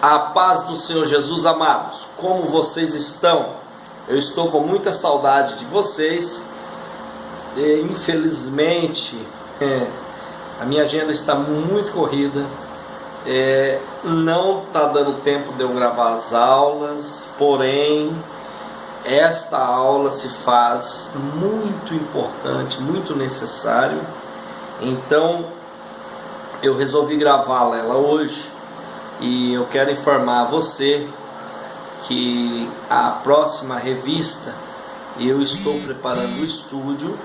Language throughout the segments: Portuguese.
A paz do Senhor Jesus, amados. Como vocês estão? Eu estou com muita saudade de vocês. Infelizmente, a minha agenda está muito corrida. Não está dando tempo de eu gravar as aulas, porém, esta aula se faz muito importante, muito necessário. Então, eu resolvi gravá-la hoje. E eu quero informar você que a próxima revista eu estou preparando o estúdio.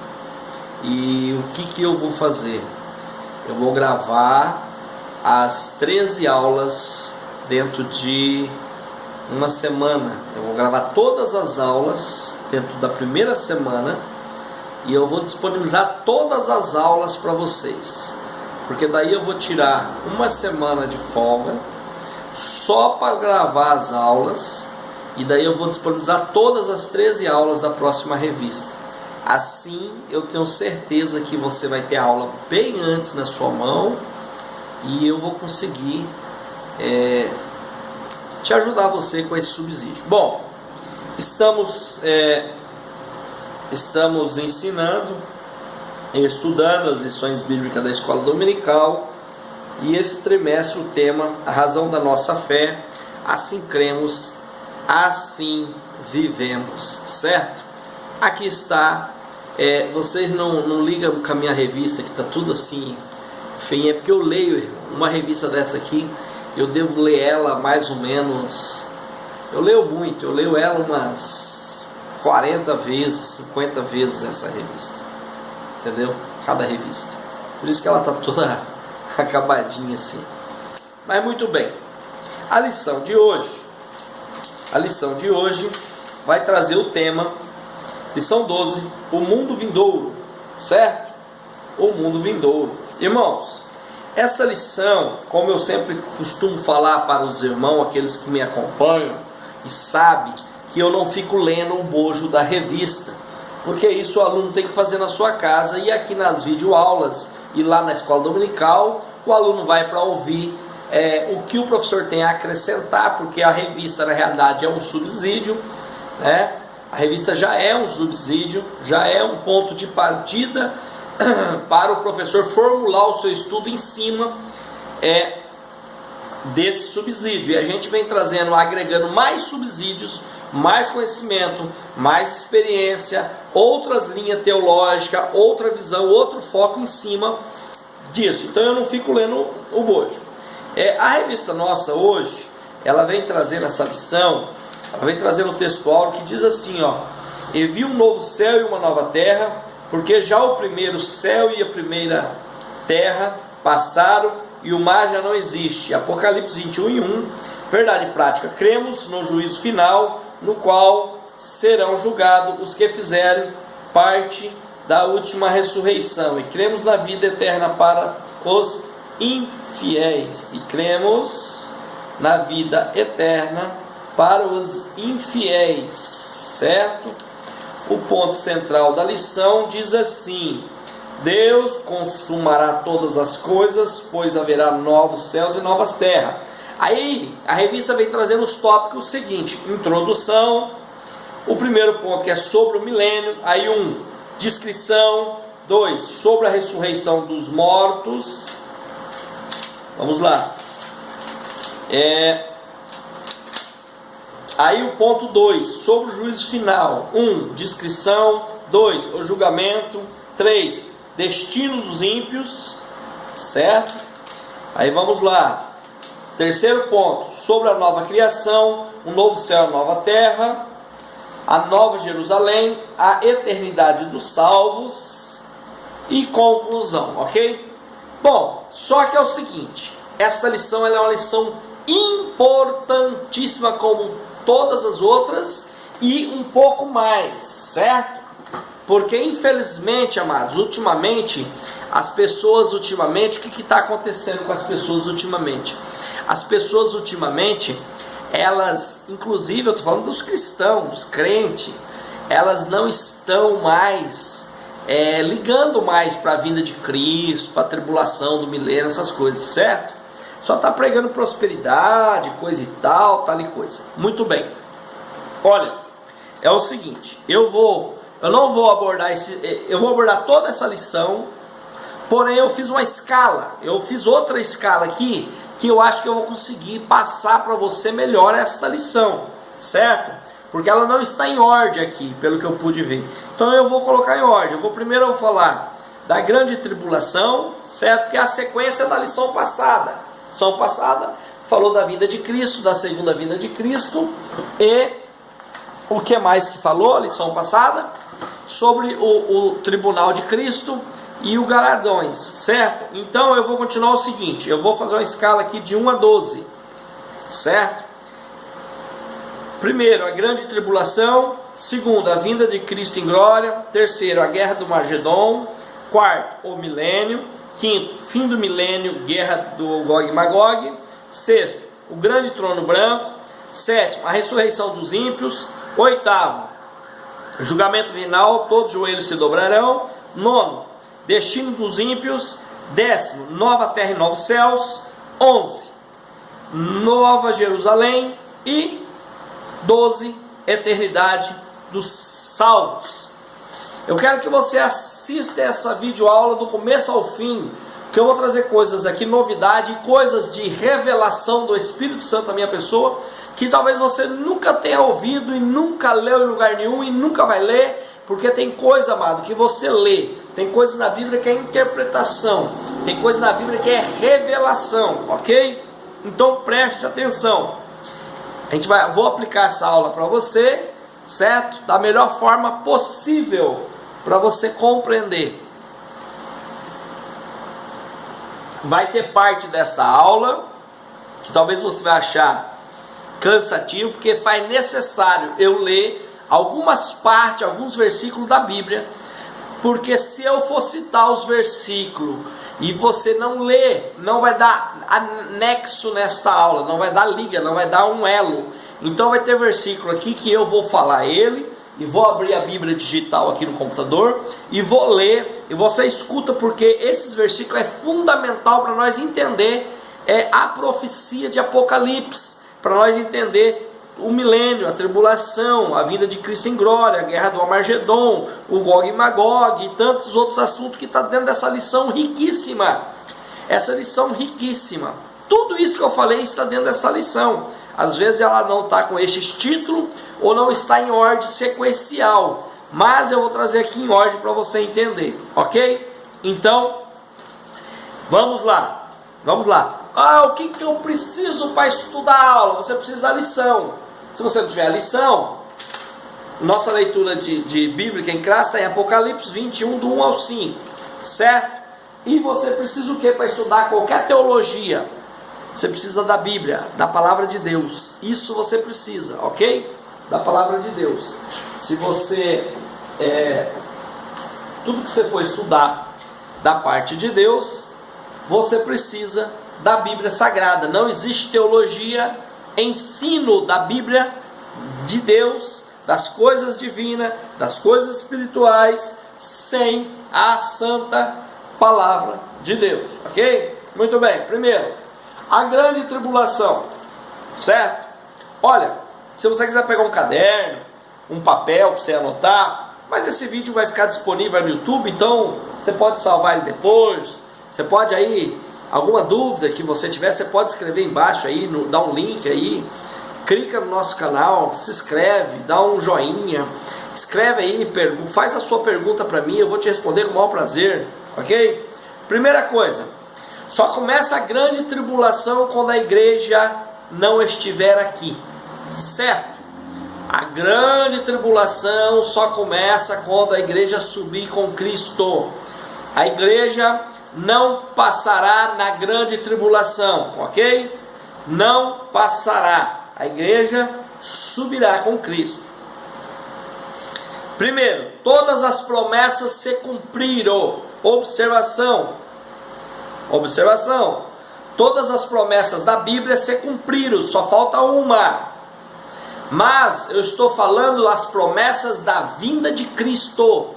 E o que eu vou fazer? Eu vou gravar as 13 aulas dentro de uma semana. Eu vou gravar todas as aulas dentro da primeira semana e eu vou disponibilizar todas as aulas para vocês, porque daí eu vou tirar uma semana de folga só para gravar as aulas, e daí eu vou disponibilizar todas as 13 aulas da próxima revista. Assim eu tenho certeza que você vai ter a aula bem antes na sua mão, e eu vou conseguir te ajudar você com esse subsídio. Bom, estamos ensinando e estudando as lições bíblicas da escola dominical. E esse trimestre o tema, a razão da nossa fé: assim cremos, assim vivemos, certo? Aqui está, vocês não ligam com a minha revista, que está tudo assim, feio, é porque eu leio uma revista dessa aqui, eu devo ler ela mais ou menos, eu leio muito, eu leio ela umas 40 vezes, 50 vezes essa revista, entendeu? Cada revista, por isso que ela está toda acabadinha assim. Mas muito bem, a lição de hoje vai trazer o tema, lição 12, o mundo vindouro, certo? O mundo vindouro. Irmãos, esta lição, como eu sempre costumo falar para os irmãos, aqueles que me acompanham e sabem que eu não fico lendo o bojo da revista, porque isso o aluno tem que fazer na sua casa, e aqui nas videoaulas e lá na escola dominical o aluno vai para ouvir o que o professor tem a acrescentar, porque a revista na realidade é um subsídio, né? A revista já é um subsídio, já é um ponto de partida para o professor formular o seu estudo em cima desse subsídio. E a gente vem trazendo, agregando mais subsídios, mais conhecimento, mais experiência, outras linhas teológicas, outra visão, outro foco em cima disso. Então eu não fico lendo o bojo. A revista nossa hoje, ela vem trazendo essa lição, ela vem trazendo o textual que diz assim, ó: e vi um novo céu e uma nova terra, porque já o primeiro céu e a primeira terra passaram e o mar já não existe. Apocalipse 21:1. Verdade prática: cremos no juízo final, no qual serão julgados os que fizerem parte da última ressurreição, e cremos na vida eterna para os infiéis. E cremos na vida eterna para os infiéis, certo? O ponto central da lição diz assim: Deus consumará todas as coisas, pois haverá novos céus e novas terras. Aí a revista vem trazendo os tópicos seguintes: introdução, o primeiro ponto que é sobre o milênio, aí descrição, 2, sobre a ressurreição dos mortos. Vamos lá. Aí o ponto 2, sobre o juízo final. descrição. 2, o julgamento. 3, destino dos ímpios, certo? Aí vamos lá. Terceiro ponto, sobre a nova criação, um novo céu e a nova terra, a nova Jerusalém, a eternidade dos salvos e conclusão, ok? Bom, só que é o seguinte, esta lição ela é uma lição importantíssima como todas as outras e um pouco mais, certo? Porque infelizmente, amados, ultimamente, as pessoas o que está acontecendo com as pessoas ultimamente? As pessoas ultimamente, elas, inclusive eu estou falando dos cristãos, dos crentes, elas não estão mais ligando mais para a vinda de Cristo, para a tribulação do milênio, essas coisas, certo? Só está pregando prosperidade, coisa e tal e coisa. Muito bem. Olha, é o seguinte, eu não vou abordar eu vou abordar toda essa lição, porém eu fiz uma escala, eu fiz outra escala aqui, que eu acho que eu vou conseguir passar para você melhor esta lição, certo? Porque ela não está em ordem aqui, pelo que eu pude ver. Então eu vou colocar em ordem. Primeiro eu vou falar da grande tribulação, certo? Porque é a sequência da lição passada. A lição passada falou da vinda de Cristo, da segunda vinda de Cristo, e o que mais que falou a lição passada? Sobre o tribunal de Cristo e os galardões, certo? Então eu vou continuar o seguinte, eu vou fazer uma escala aqui de 1 a 12, certo? Primeiro, a grande tribulação. Segundo, a vinda de Cristo em glória. Terceiro, a guerra do Magedon. Quarto, o milênio. Quinto, fim do milênio, guerra do Gog e Magog. Sexto, o grande trono branco. Sétimo, a ressurreição dos ímpios. Oitavo, julgamento final, todos os joelhos se dobrarão. Nono, destino dos ímpios. Décimo, nova terra e novos céus. 11, Nova Jerusalém. E 12, eternidade dos salvos. Eu quero que você assista essa videoaula do começo ao fim, que eu vou trazer coisas aqui, novidade, coisas de revelação do Espírito Santo na minha pessoa, que talvez você nunca tenha ouvido e nunca leu em lugar nenhum e nunca vai ler, porque tem coisa, amado, que você lê, tem coisa na Bíblia que é interpretação, tem coisa na Bíblia que é revelação, ok? Então preste atenção. Vou aplicar essa aula para você, certo? Da melhor forma possível para você compreender. Vai ter parte desta aula que talvez você vai achar cansativo, porque faz necessário eu ler algumas partes, alguns versículos da Bíblia, porque se eu for citar os versículos e você não ler, não vai dar anexo nesta aula, não vai dar liga, não vai dar um elo. Então vai ter versículo aqui que eu vou falar ele, e vou abrir a Bíblia digital aqui no computador, e vou ler, e você escuta, porque esses versículos é fundamental para nós entender a profecia de Apocalipse, para nós entender o milênio, a tribulação, a vinda de Cristo em glória, a guerra do Armagedon, o Gog e Magog e tantos outros assuntos que está dentro dessa lição riquíssima. Essa lição riquíssima. Tudo isso que eu falei está dentro dessa lição. Às vezes ela não está com estes títulos ou não está em ordem sequencial, mas eu vou trazer aqui em ordem para você entender, ok? Então, vamos lá. O que eu preciso para estudar a aula? Você precisa da lição. Se você não tiver a lição, nossa leitura de bíblica em classe está em Apocalipse 21, do 1 ao 5, certo? E você precisa o que para estudar qualquer teologia? Você precisa da Bíblia, da palavra de Deus. Isso você precisa, ok? Da palavra de Deus. Se você tudo que você for estudar da parte de Deus, você precisa da Bíblia Sagrada. Não existe teologia, ensino da Bíblia de Deus, das coisas divinas, das coisas espirituais, sem a santa palavra de Deus, ok? Muito bem. Primeiro, a grande tribulação, certo? Olha, se você quiser pegar um caderno, um papel para você anotar, mas esse vídeo vai ficar disponível no YouTube, então você pode salvar ele depois. Você pode aí, alguma dúvida que você tiver, você pode escrever embaixo aí, dá um link aí, clica no nosso canal, se inscreve, dá um joinha, escreve aí, faz a sua pergunta para mim, eu vou te responder com o maior prazer, ok? Primeira coisa, só começa a grande tribulação quando a igreja não estiver aqui, certo? A grande tribulação só começa quando a igreja subir com Cristo. A igreja não passará na grande tribulação, ok? Não passará. A igreja subirá com Cristo. Primeiro, todas as promessas se cumpriram. Observação. Todas as promessas da Bíblia se cumpriram, só falta uma. Mas eu estou falando as promessas da vinda de Cristo,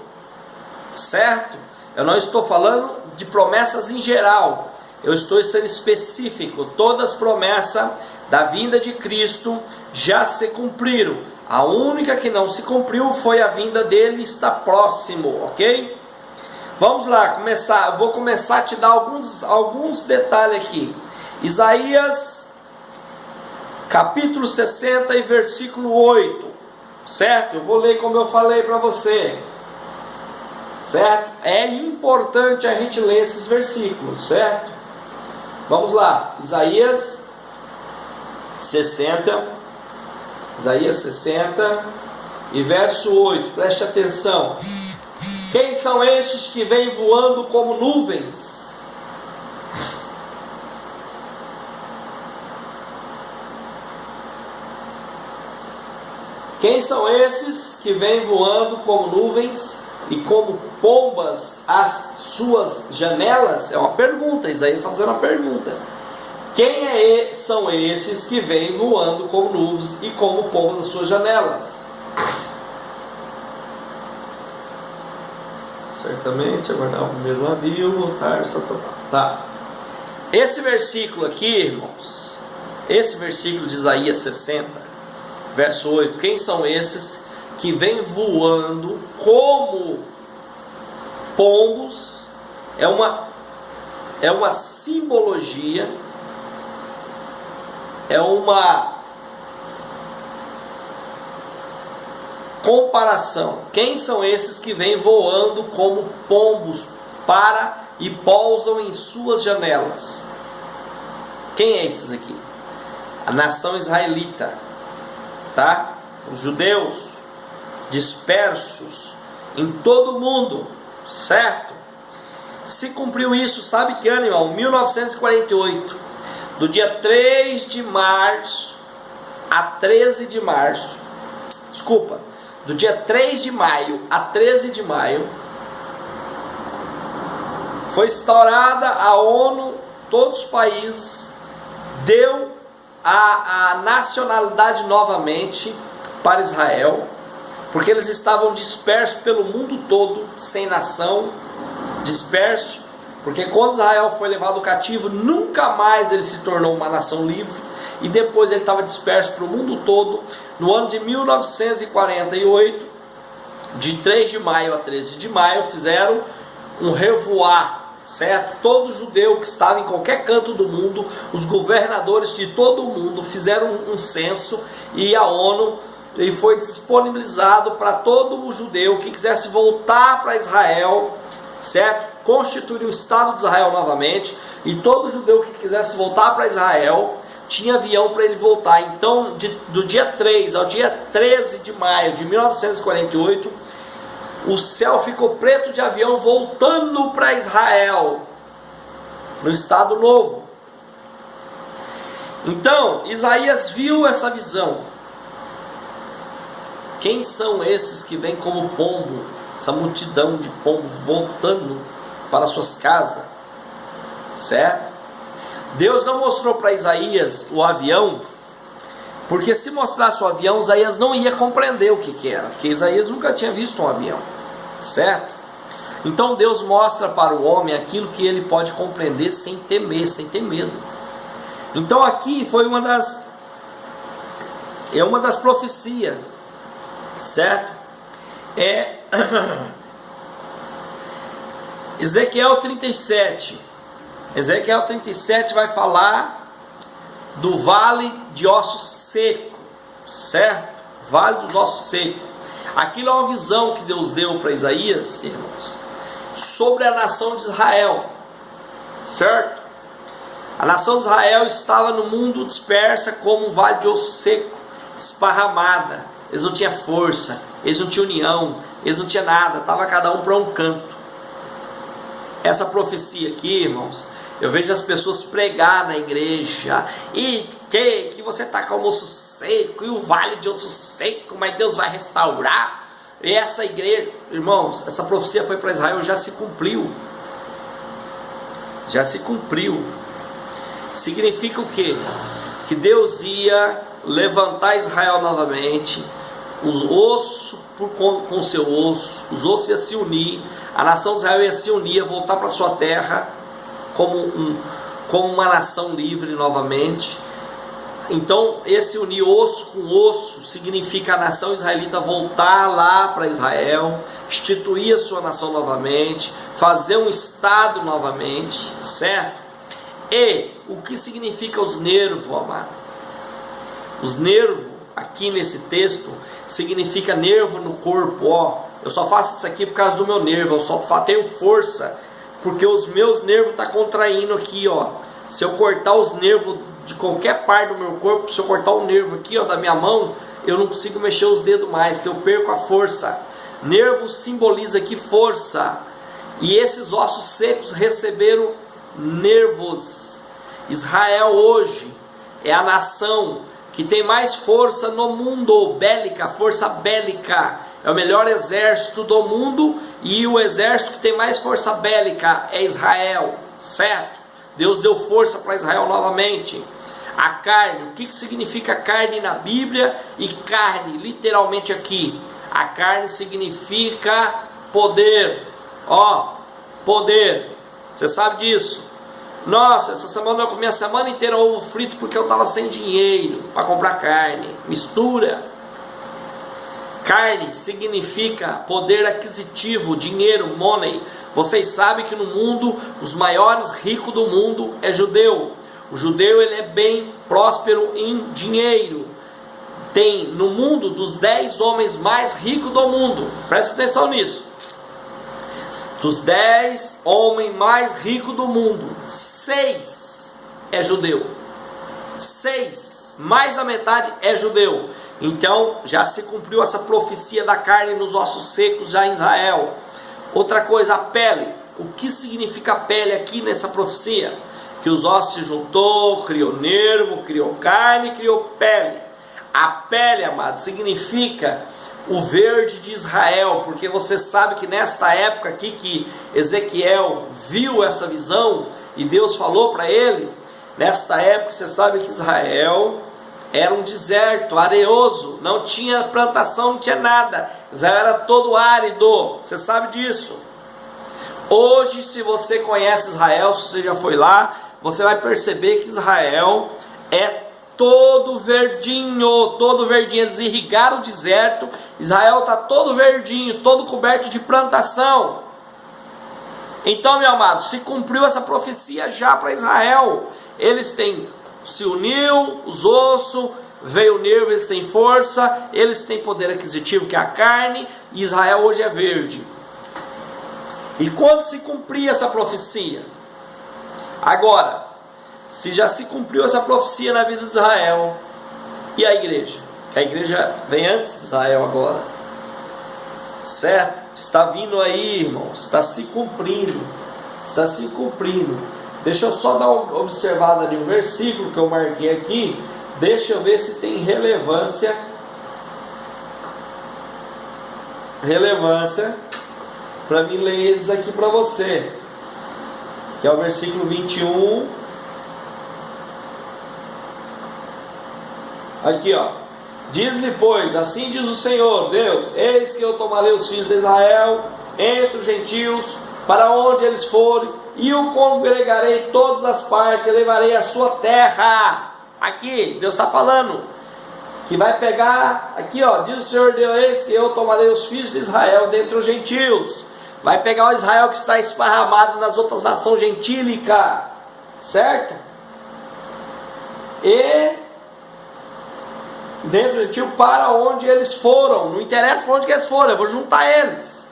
certo? Eu não estou falando de promessas em geral. eu estou sendo específico, todas as promessas da vinda de Cristo já se cumpriram. A única que não se cumpriu foi a vinda dele, está próximo, ok? Vamos lá, vou começar a te dar alguns detalhes aqui. Isaías, capítulo 60 e versículo 8, certo? Eu vou ler como eu falei para você, certo? É importante a gente ler esses versículos, certo? Vamos lá, Isaías 60 e verso 8, preste atenção. Quem são estes que vêm voando como nuvens? Quem são esses que vêm voando como nuvens e como pombas às suas janelas? É uma pergunta, Isaías está fazendo uma pergunta. Quem são estes que vêm voando como nuvens e como pombas às suas janelas? Certamente aguardar o primeiro navio, voltar, tá. Esse versículo aqui, irmãos, esse versículo de Isaías 60, verso 8, quem são esses que vêm voando como pombos? É uma simbologia, é uma comparação. Quem são esses que vêm voando como pombos para e pousam em suas janelas? Quem é esses aqui? A nação israelita, tá? Os judeus dispersos em todo o mundo, certo? Se cumpriu isso, sabe que ano, irmão? 1948, do dia 3 de março a 13 de março, do dia 3 de maio a 13 de maio, foi instaurada a ONU, todos os países, deu a nacionalidade novamente para Israel, porque eles estavam dispersos pelo mundo todo, sem nação, dispersos, porque quando Israel foi levado cativo, nunca mais ele se tornou uma nação livre, e depois ele estava disperso para o mundo todo. No ano de 1948, de 3 de maio a 13 de maio, fizeram um revoar, certo? Todo judeu que estava em qualquer canto do mundo, os governadores de todo o mundo fizeram um censo, e a ONU, e foi disponibilizado para todo o judeu que quisesse voltar para Israel, certo? Constituir o Estado de Israel novamente, e todo judeu que quisesse voltar para Israel tinha avião para ele voltar. Então, do dia 3 ao dia 13 de maio de 1948, o céu ficou preto de avião voltando para Israel, no Estado Novo. Então, Isaías viu essa visão. Quem são esses que vêm como pombo, essa multidão de pombos voltando para suas casas, certo? Deus não mostrou para Isaías o avião, porque se mostrasse o avião, Isaías não ia compreender o que era, porque Isaías nunca tinha visto um avião, certo? Então Deus mostra para o homem aquilo que ele pode compreender sem temer, sem ter medo. Então aqui foi uma das profecias, certo? Ezequiel 37. Ezequiel 37 vai falar do vale de ossos secos, certo? Vale dos ossos secos. Aquilo é uma visão que Deus deu para Isaías, irmãos, sobre a nação de Israel, certo? A nação de Israel estava no mundo dispersa como um vale de osso seco, esparramada. Eles não tinham força, eles não tinham união, eles não tinham nada, estava cada um para um canto. Essa profecia aqui, irmãos, eu vejo as pessoas pregar na igreja, e que você está com o osso seco, e o vale de osso seco, mas Deus vai restaurar. E essa igreja, irmãos, essa profecia foi para Israel, já se cumpriu. Já se cumpriu. Significa o quê? Que Deus ia levantar Israel novamente, os ossos com seu osso, os ossos iam se unir, a nação de Israel ia se unir, ia voltar para sua terra como como uma nação livre novamente. Então, esse unir osso com osso significa a nação israelita voltar lá para Israel, instituir a sua nação novamente, fazer um estado novamente, certo? E o que significa os nervos, amado? Os nervos, aqui nesse texto, significa nervo no corpo, ó. Eu só faço isso aqui por causa do meu nervo, eu só tenho força, porque os meus nervos estão contraindo aqui, ó. Se eu cortar os nervos de qualquer parte do meu corpo, se eu cortar o nervo aqui, ó, da minha mão, eu não consigo mexer os dedos mais, porque eu perco a força. Nervo simboliza aqui força. E esses ossos secos receberam nervos. Israel hoje é a nação que tem mais força no mundo, bélica, força bélica. É o melhor exército do mundo, e o exército que tem mais força bélica é Israel, certo? Deus deu força para Israel novamente. A carne, o que significa carne na Bíblia? E carne, literalmente aqui, a carne significa poder, ó, poder. Você sabe disso? Nossa, essa semana eu comi a semana inteira ovo frito porque eu estava sem dinheiro para comprar carne. Mistura. Carne significa poder aquisitivo, dinheiro, money. Vocês sabem que no mundo, os maiores ricos do mundo é judeu. O judeu, ele é bem próspero em dinheiro. Tem no mundo, dos 10 homens mais ricos do mundo, presta atenção nisso. Dos 10 homens mais ricos do mundo, 6 é judeu. 6, mais da metade é judeu. Então já se cumpriu essa profecia da carne nos ossos secos já em Israel. Outra coisa, a pele. O que significa a pele aqui nessa profecia? Que os ossos se juntou, criou nervo, criou carne, criou pele. A pele, amado, significa o verde de Israel, porque você sabe que nesta época aqui que Ezequiel viu essa visão e Deus falou para ele, nesta época você sabe que Israel era um deserto, areoso, não tinha plantação, não tinha nada, Israel era todo árido, você sabe disso. Hoje, se você conhece Israel, se você já foi lá, você vai perceber que Israel é todo verdinho, eles irrigaram o deserto, Israel está todo verdinho, todo coberto de plantação. Então, meu amado, se cumpriu essa profecia já para Israel, eles se uniu, os ossos, veio o nervo, eles têm força, eles têm poder aquisitivo que é a carne, e Israel hoje é verde. E quando se cumprir essa profecia? Agora, se já se cumpriu essa profecia na vida de Israel, e a igreja? Que a igreja vem antes de Israel agora, certo? Está vindo aí, irmão, está se cumprindo, Deixa eu só dar uma observada ali no versículo que eu marquei aqui, deixa eu ver se tem relevância para mim ler eles aqui para você, que é o versículo 21. Aqui, ó. Diz-lhe, pois, assim diz o Senhor Deus: eis que eu tomarei os filhos de Israel entre os gentios, para onde eles forem, e o congregarei todas as partes, e levarei a sua terra. Aqui, Deus está falando que vai pegar, aqui ó, diz o Senhor Deus: eis que eu tomarei os filhos de Israel dentre os gentios. Vai pegar o Israel que está esparramado nas outras nações gentílicas, certo? E dentro do gentio, para onde eles foram, não interessa para onde que eles foram, eu vou juntar eles,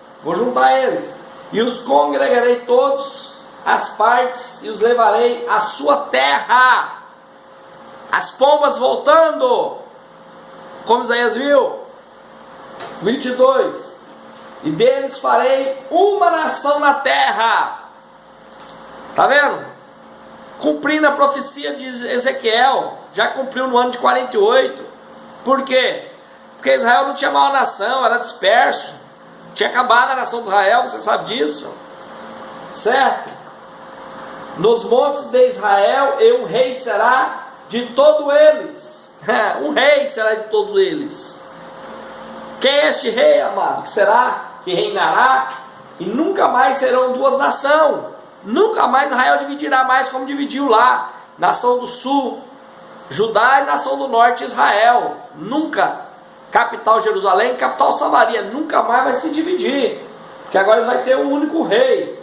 e os congregarei todos as partes, e os levarei à sua terra. As pombas voltando, como Isaías viu, 22, e deles farei uma nação na terra. Tá vendo? Cumprindo a profecia de Ezequiel, já cumpriu no ano de 48. Por quê? Porque Israel não tinha maior nação, era disperso, tinha acabado a nação de Israel, você sabe disso, certo? Nos montes de Israel, um rei será de todos eles. Um rei será de todos eles. Quem é este rei, amado? Que será? Que reinará, e nunca mais serão duas nações. Nunca mais Israel dividirá mais como dividiu lá. Nação do sul, Judá, e nação do norte, Israel. Nunca. Capital Jerusalém, capital Samaria. Nunca mais vai se dividir. Porque agora vai ter um único rei.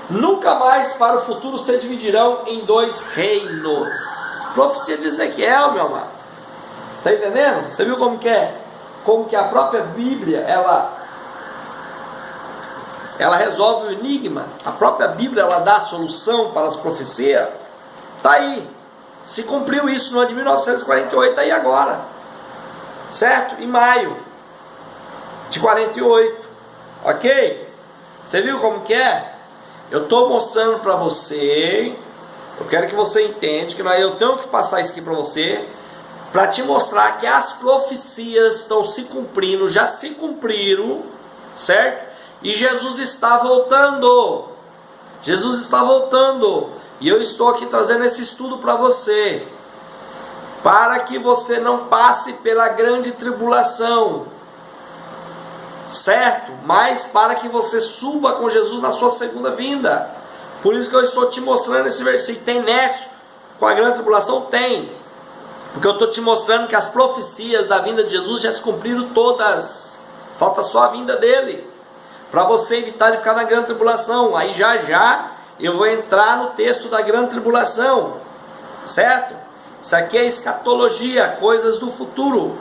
Nunca mais para o futuro se dividirão em dois reinos. Profecia de Ezequiel, meu amado. Está entendendo? Você viu como que é? Como que a própria Bíblia, ela resolve o enigma. A própria Bíblia, ela dá a solução para as profecias. Está aí. Se cumpriu isso no ano de 1948, aí agora. Certo? Em maio de 48. Ok? Você viu como que é? Eu estou mostrando para você. Eu quero que você entenda que eu tenho que passar isso aqui para você, para te mostrar que as profecias estão se cumprindo, já se cumpriram, certo? E Jesus está voltando. Jesus está voltando. E eu estou aqui trazendo esse estudo para você, para que você não passe pela grande tribulação, certo? Mas para que você suba com Jesus na sua segunda vinda. Por isso que eu estou te mostrando esse versículo. Tem nexo com a grande tribulação? Tem. Porque eu estou te mostrando que as profecias da vinda de Jesus já se cumpriram todas. Falta só a vinda dele, para você evitar de ficar na grande tribulação. Aí já já eu vou entrar no texto da grande tribulação, certo? Isso aqui é escatologia, coisas do futuro.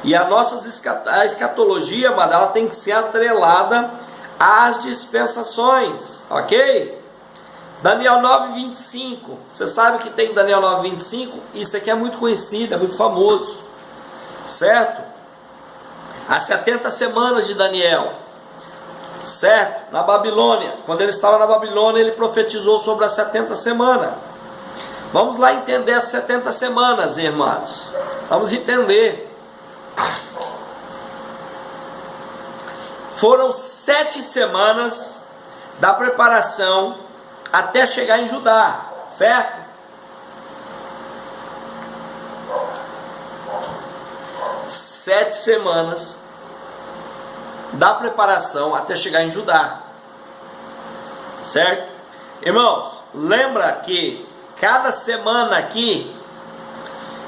E a nossa escatologia, amada, ela tem que ser atrelada às dispensações, ok? Daniel 9:25, você sabe o que tem em Daniel 9:25? Isso aqui é muito conhecido, é muito famoso, certo? As 70 semanas de Daniel, certo? Na Babilônia, quando ele estava na Babilônia, ele profetizou sobre as 70 semanas. Vamos lá entender as 70 semanas, irmãos. Vamos entender. Foram 7 semanas da preparação até chegar em Judá, certo? Sete semanas da preparação até chegar em Judá, certo? Irmãos, lembra que cada semana aqui,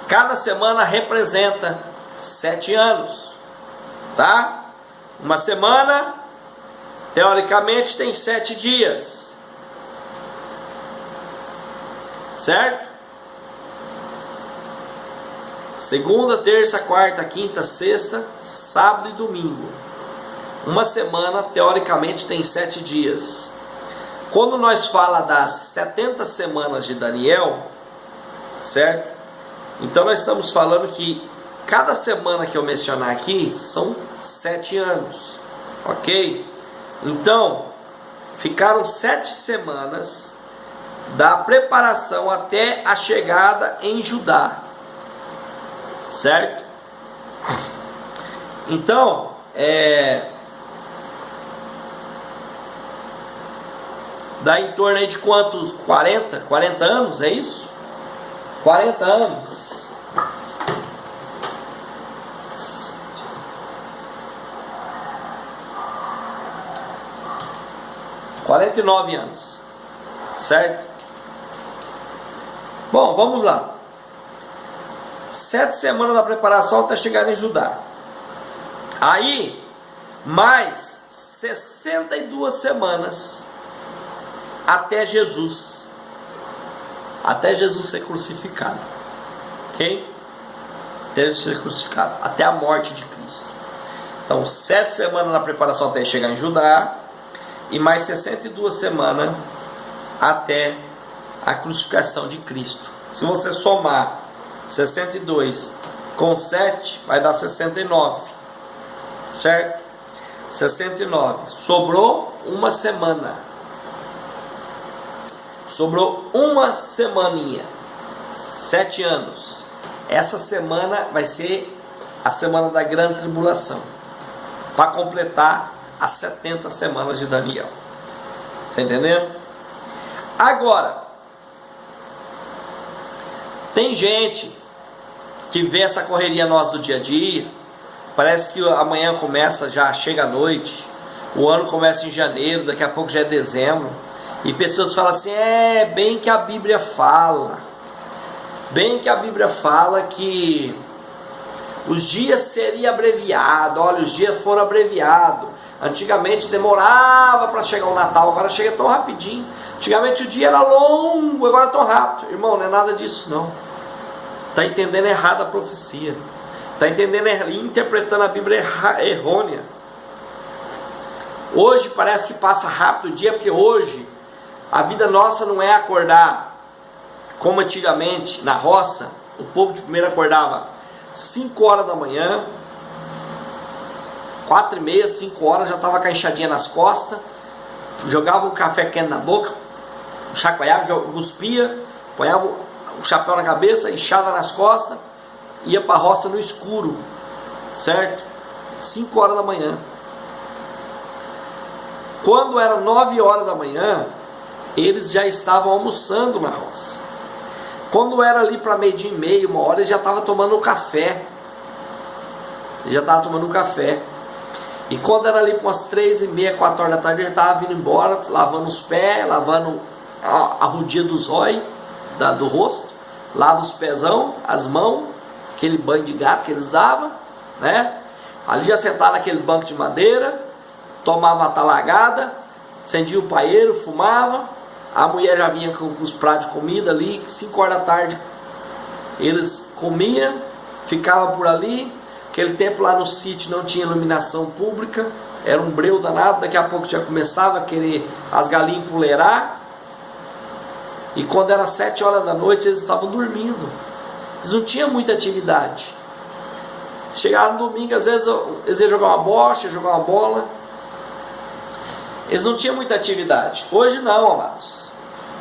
cada semana representa 7 anos, tá? Uma semana, teoricamente, tem 7 dias, certo? Segunda, terça, quarta, quinta, sexta, sábado e domingo. Uma semana, teoricamente, tem 7 dias. Quando nós fala das 70 semanas de Daniel, certo? Então nós estamos falando que cada semana que eu mencionar aqui são 7 anos, ok? Então, ficaram 7 semanas da preparação até a chegada em Judá, certo? Então, dá em torno aí de quantos? 40 anos, é isso? 40 anos. 49 anos, certo? Bom, vamos lá. 7 semanas da preparação até chegar em Judá. Aí, mais 62 semanas até Jesus. Até Jesus ser crucificado. Ok? Até Jesus ser crucificado. Até a morte de Cristo. Então, 7 semanas na preparação até chegar em Judá. E mais 62 semanas até a crucificação de Cristo. Se você somar 62 com 7, vai dar 69. Certo? 69. Sobrou uma semana. Sobrou uma semaninha. 7 anos. Essa semana vai ser a semana da grande tribulação, para completar as 70 semanas de Daniel. Está entendendo? Agora, tem gente que vê essa correria nossa do dia a dia. Parece que amanhã começa, já chega a noite. O ano começa em janeiro, daqui a pouco já é dezembro. E pessoas falam assim, bem que a Bíblia fala. Bem que a Bíblia fala que os dias seriam abreviados. Olha, os dias foram abreviados. Antigamente demorava para chegar o Natal, agora chega tão rapidinho. Antigamente o dia era longo, agora é tão rápido. Irmão, não é nada disso não. Está entendendo errado a profecia. Está entendendo, interpretando a Bíblia errônea. Hoje parece que passa rápido o dia, porque hoje a vida nossa não é acordar como antigamente na roça. O povo de primeiro acordava 5 horas da manhã, 4h30, 5 horas, já estava com a enxadinha nas costas, jogava um café quente na boca, chacoalhava, cuspia, ponhava o chapéu na cabeça, enxada nas costas, ia para a roça no escuro, certo? 5 horas da manhã. Quando era 9 horas da manhã, eles já estavam almoçando na roça. Quando era ali para 12h30, 1h, eles já estavam tomando um café. E quando era ali para umas 3h30, 4 horas da tarde, ele estava vindo embora, lavando os pés, lavando a rodinha do zóio, do rosto, lava os pezão, as mãos, aquele banho de gato que eles davam, né? Ali já sentava naquele banco de madeira, tomava uma talagada, acendia o paeiro, fumava, a mulher já vinha com os pratos de comida ali, 5 horas da tarde, eles comiam, ficavam por ali. Aquele tempo lá no sítio não tinha iluminação pública, era um breu danado, daqui a pouco já começava a querer as galinhas empoleirar, e quando era 7 horas da noite eles estavam dormindo, eles não tinham muita atividade. Chegaram no domingo, às vezes eles iam jogar uma bocha, jogar uma bola, eles não tinham muita atividade. Hoje não, amados,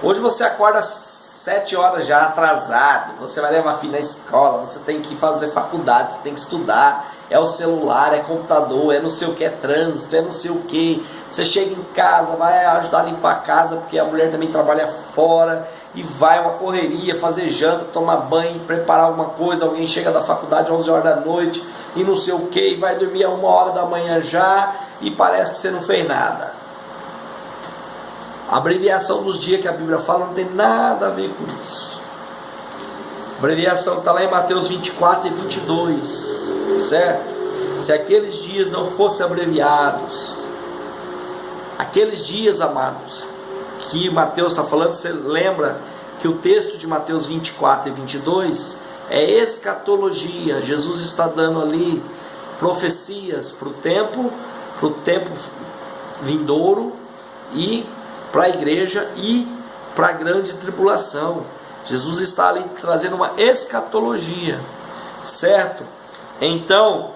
hoje você acorda às 7 horas já atrasado, você vai levar a filha na escola, você tem que fazer faculdade, você tem que estudar, é o celular, é computador, é não sei o que, é trânsito, é não sei o que, você chega em casa, vai ajudar a limpar a casa, porque a mulher também trabalha fora, e vai uma correria, fazer janta, tomar banho, preparar alguma coisa, alguém chega da faculdade às 11 horas da noite, e não sei o que, e vai dormir a 1 hora da manhã já, e parece que você não fez nada. A abreviação dos dias que a Bíblia fala não tem nada a ver com isso. A abreviação está lá em Mateus 24 e 22, certo? Se aqueles dias não fossem abreviados, aqueles dias, amados, que Mateus está falando, você lembra que o texto de Mateus 24 e 22 é escatologia. Jesus está dando ali profecias para o tempo vindouro e para a igreja e para a grande tribulação. Jesus está ali trazendo uma escatologia, certo? Então,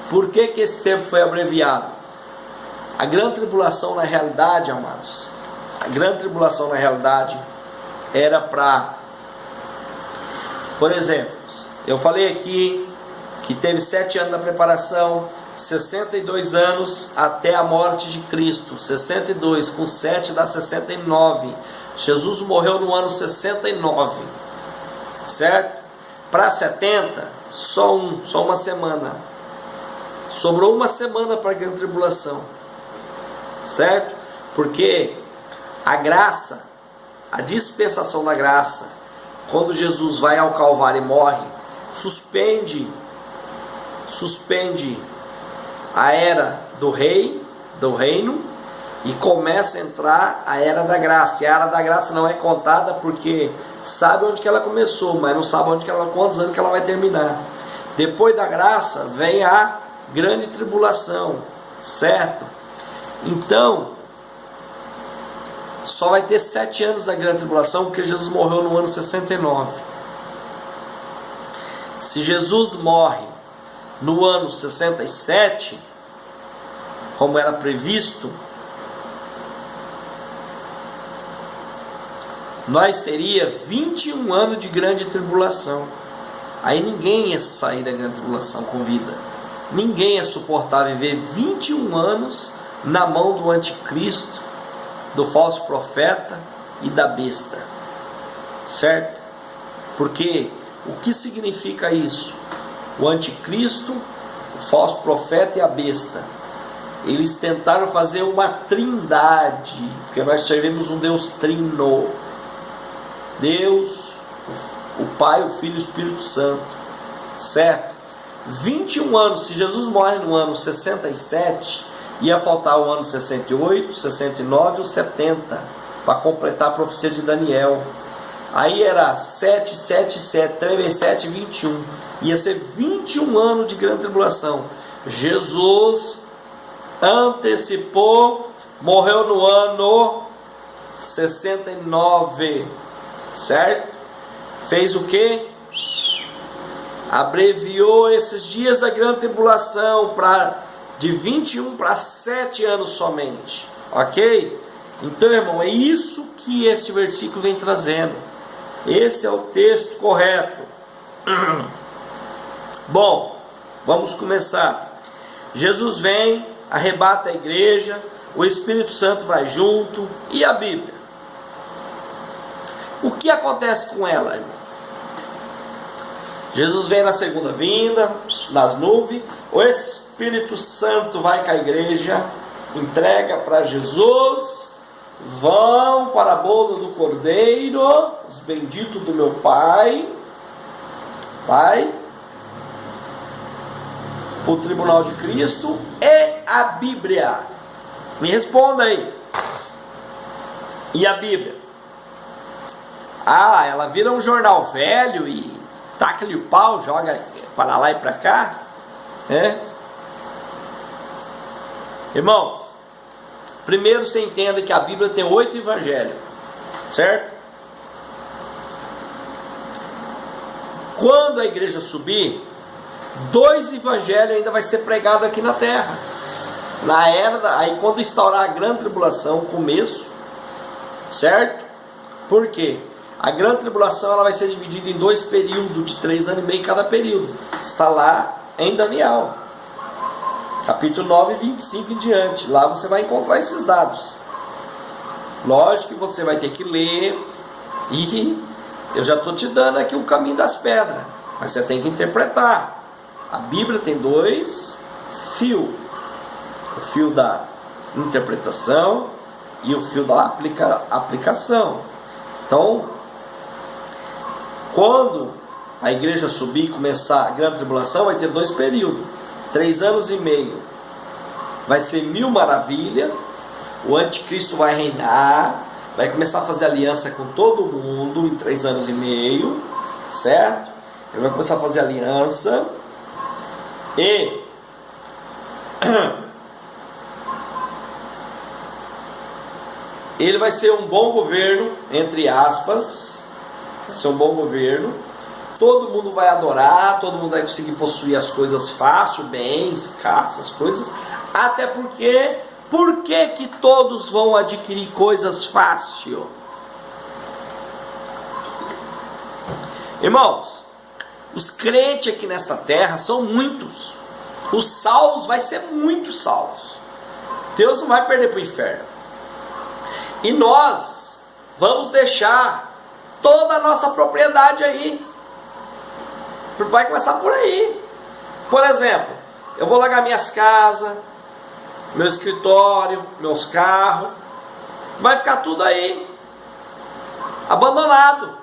por que esse tempo foi abreviado? A grande tribulação na realidade, amados, a grande tribulação na realidade era para, por exemplo, eu falei aqui que teve 7 anos da preparação, 62 anos até a morte de Cristo. 62 com 7 dá 69. Jesus morreu no ano 69, certo? Para 70, só uma semana. Sobrou uma semana para a grande tribulação, certo? Porque a graça, a dispensação da graça, quando Jesus vai ao Calvário e morre, suspende a era do reino, e começa a entrar a era da graça. E a era da graça não é contada porque sabe onde que ela começou, mas não sabe quantos anos que ela vai terminar. Depois da graça vem a grande tribulação, certo? Então só vai ter 7 anos da grande tribulação, porque Jesus morreu no ano 69. Se Jesus morre no ano 67, como era previsto, nós teria 21 anos de grande tribulação. Aí ninguém ia sair da grande tribulação com vida. Ninguém ia suportar viver 21 anos na mão do anticristo, do falso profeta e da besta, certo? Porque o que significa isso? O anticristo, o falso profeta e a besta. Eles tentaram fazer uma trindade, porque nós servimos um Deus trino. Deus, o Pai, o Filho e o Espírito Santo, certo? 21 anos, se Jesus morre no ano 67, ia faltar o ano 68, 69 e o 70, para completar a profecia de Daniel. Aí era 7, 7, 7, 3 vezes 7, 21. Ia ser 21 anos de grande tribulação. Jesus antecipou, morreu no ano 69, certo? Fez o que? Abreviou esses dias da grande tribulação de 21 para 7 anos somente, ok? Então, irmão, é isso que este versículo vem trazendo. Esse é o texto correto. Bom, vamos começar. Jesus vem, arrebata a igreja, o Espírito Santo vai junto, e a Bíblia? O que acontece com ela, irmão? Jesus vem na segunda vinda, nas nuvens, o Espírito Santo vai com a igreja, entrega para Jesus, vão para a boda do Cordeiro, os benditos do meu Pai, vai para o tribunal de Cristo, e a Bíblia? Me responda aí. E a Bíblia? Ah, ela vira um jornal velho e taca-lhe o pau, joga para lá e para cá, Irmãos, primeiro você entenda que a Bíblia tem 8 evangelhos, certo? Quando a igreja subir, 2 evangelhos ainda vai ser pregado aqui na terra. Na era, aí quando instaurar a grande tribulação, o começo, certo? Por quê? A grande tribulação ela vai ser dividida em 2 períodos de 3 anos e meio cada período. Está lá em Daniel, capítulo 9, 25 em diante. Lá você vai encontrar esses dados. Lógico que você vai ter que ler, e eu já estou te dando aqui o caminho das pedras, mas você tem que interpretar. A Bíblia tem 2 fios: o fio da interpretação e o fio da aplicação. Então, quando a igreja subir e começar a grande tribulação, vai ter 2 períodos, 3 anos e meio. Vai ser 1000 maravilhas. O anticristo vai reinar, vai começar a fazer aliança com todo mundo em 3 anos e meio, certo? Ele vai começar a fazer aliança e ele vai ser um bom governo, entre aspas, vai ser um bom governo. Todo mundo vai adorar, todo mundo vai conseguir possuir as coisas fácil, bens, caças, coisas. Até porque, por que todos vão adquirir coisas fácil? Irmãos, os crentes aqui nesta terra são muitos. Os salvos vai ser muitos salvos. Deus não vai perder para o inferno. E nós vamos deixar toda a nossa propriedade aí. Vai começar por aí. Por exemplo, eu vou largar minhas casas, meu escritório, meus carros. Vai ficar tudo aí, abandonado.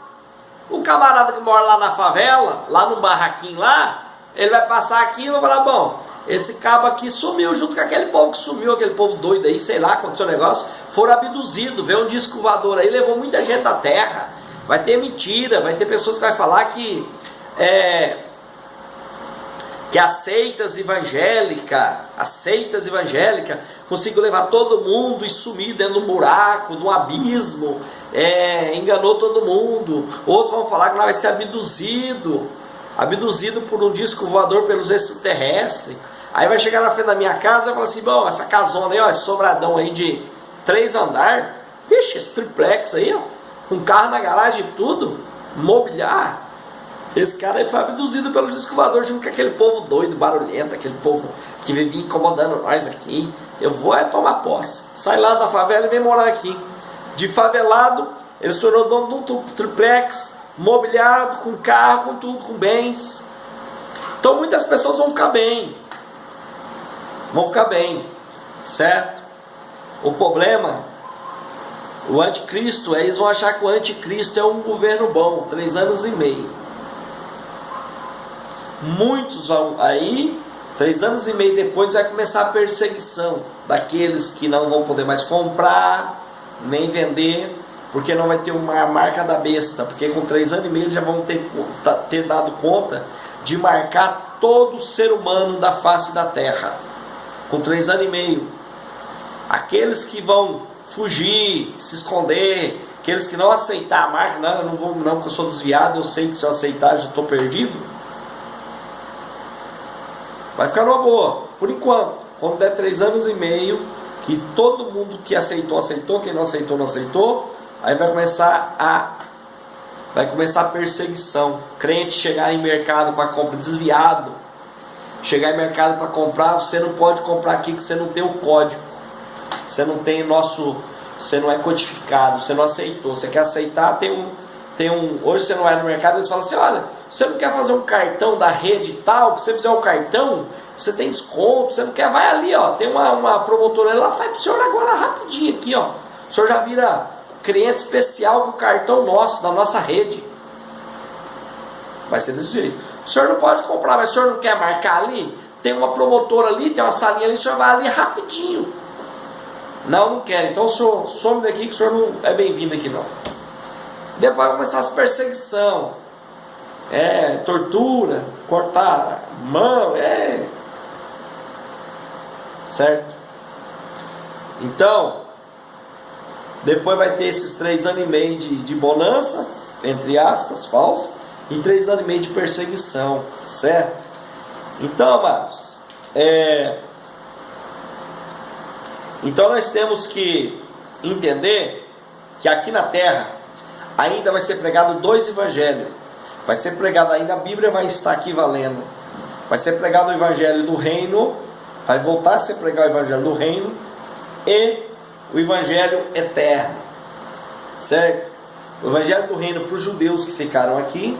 O camarada que mora lá na favela, lá no barraquinho lá, ele vai passar aqui e vai falar: bom, esse cabo aqui sumiu junto com aquele povo que sumiu, aquele povo doido aí, sei lá, aconteceu um negócio, foram abduzidos, veio um disco voador aí, levou muita gente da terra. Vai ter mentira, vai ter pessoas que vai falar que as seitas evangélicas conseguiu levar todo mundo e sumir dentro de um buraco, de um abismo, enganou todo mundo. Outros vão falar que nós vai ser abduzido por um disco voador pelos extraterrestres. Aí vai chegar na frente da minha casa e falar assim: bom, essa casona aí, ó, esse sobradão aí de 3 andares, vixe, esse triplex aí, ó, com carro na garagem e tudo, mobiliar. Esse cara aí foi abduzido pelo disco voador junto com aquele povo doido, barulhento, aquele povo que vivia incomodando nós aqui. Eu vou tomar posse. Sai lá da favela e vem morar aqui. De favelado, ele se tornou dono de um triplex, mobiliado, com carro, com tudo, com bens. Então muitas pessoas vão ficar bem. certo? O problema, o anticristo, eles vão achar que o anticristo é um governo bom, 3 anos e meio. Muitos vão aí, 3 anos e meio depois vai começar a perseguição daqueles que não vão poder mais comprar, nem vender, porque não vai ter uma marca da besta, porque com 3 anos e meio já vão ter dado conta de marcar todo ser humano da face da terra. Com 3 anos e meio. Aqueles que vão fugir, se esconder, aqueles que não aceitar a marca, não, eu não vou não, porque eu sou desviado, eu sei que se eu aceitar já estou perdido. Vai ficar numa boa, por enquanto. Quando der 3 anos e meio, que todo mundo que aceitou, aceitou, quem não aceitou, não aceitou, aí vai começar a perseguição. Crente chegar em mercado para compra, desviado, chegar em mercado para comprar, você não pode comprar aqui que você não tem o código, você não tem você não é codificado, você não aceitou. Você quer aceitar, hoje você não vai no mercado, eles falam assim: olha, você não quer fazer um cartão da rede tal, que você fizer um cartão, você tem desconto, você não quer, vai ali, ó, tem uma promotora, ela faz pro senhor agora rapidinho aqui, ó, o senhor já vira cliente especial com o cartão nosso, da nossa rede. Vai ser desse jeito. O senhor não pode comprar, mas o senhor não quer marcar ali? Tem uma promotora ali, tem uma salinha ali, o senhor vai ali rapidinho. Não quero, então o senhor some daqui que o senhor não é bem-vindo aqui não. Depois vai começar as perseguição, tortura, cortar mão, certo? Então, depois vai ter esses 3 anos e meio de bonança, entre aspas, falsa, e 3 anos e meio de perseguição, certo? Então, amados, então nós temos que entender que aqui na terra ainda vai ser pregado 2 evangelhos. Vai ser pregado ainda, a Bíblia vai estar aqui valendo. Vai ser pregado o evangelho do reino, vai voltar a ser pregado o evangelho do reino e o evangelho eterno, certo? O evangelho do reino para os judeus que ficaram aqui.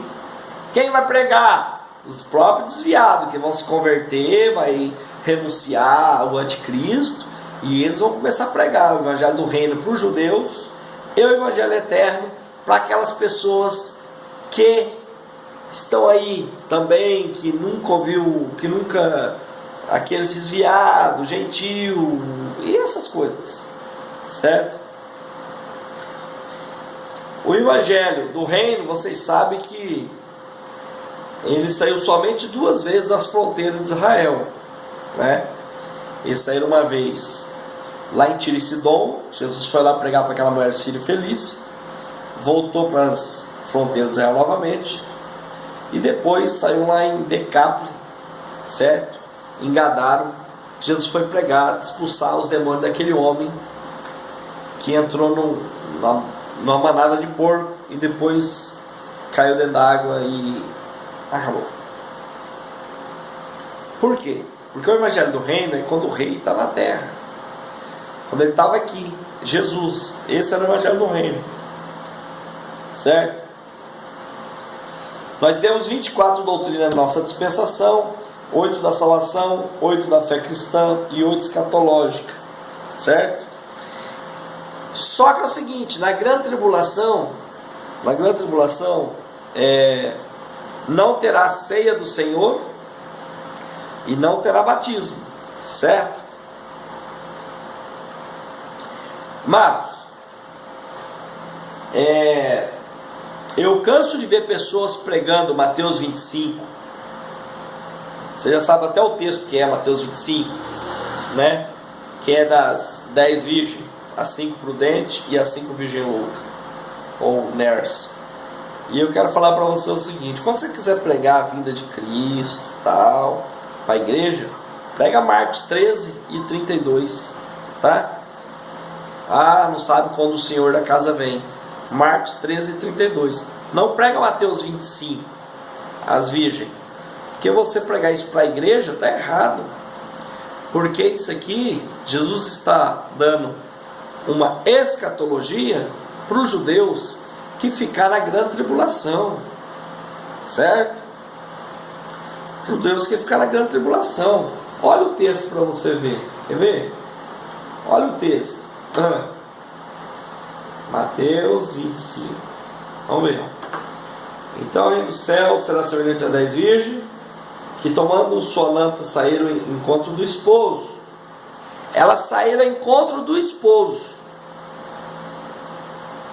Quem vai pregar? Os próprios desviados que vão se converter, vai renunciar ao anticristo, e eles vão começar a pregar o evangelho do reino para os judeus e o evangelho eterno para aquelas pessoas que estão aí também, que nunca ouviu, aqueles desviados, gentil e essas coisas, certo? O evangelho do reino, vocês sabem que ele saiu somente 2 vezes das fronteiras de Israel, né? Ele saiu uma vez lá em Tiro e Sidom. Jesus foi lá pregar para aquela mulher síria feliz, voltou para as fronteiras de Israel novamente, e depois saiu lá em Decápolis, certo? Em Gadara. Jesus foi pregar, expulsar os demônios daquele homem que entrou numa manada de porco e depois caiu dentro d'água e acabou. Por quê? Porque o evangelho do reino é quando o rei está na terra, quando ele estava aqui, Jesus. Esse era o evangelho do reino, certo? Nós temos 24 doutrinas na nossa dispensação, 8 da salvação, 8 da fé cristã e 8 escatológica, certo? Só que é o seguinte, na grande tribulação, não terá ceia do Senhor e não terá batismo, certo? Mas eu canso de ver pessoas pregando Mateus 25. Você já sabe até o texto que é Mateus 25, né? Que é das 10 virgens, as 5 prudentes e as 5 virgens loucas, ou ners. E eu quero falar para você o seguinte: quando você quiser pregar a vinda de Cristo, tal, para a igreja, prega Marcos 13 e 32, tá? Ah, não sabe quando o Senhor da casa vem. Marcos 13 e 32. Não prega Mateus 25, as virgens. Porque você pregar isso para a igreja está errado. Porque isso aqui, Jesus está dando uma escatologia para os judeus que ficar na grande tribulação, certo? Judeus que ficar na grande tribulação. Olha o texto para você ver. Quer ver? Olha o texto. Mateus 25. Vamos ver. Então, o reino do céu será semelhante a 10 virgens, que tomando sua lâmpada saíram em encontro do esposo. Elas saíram em encontro do esposo.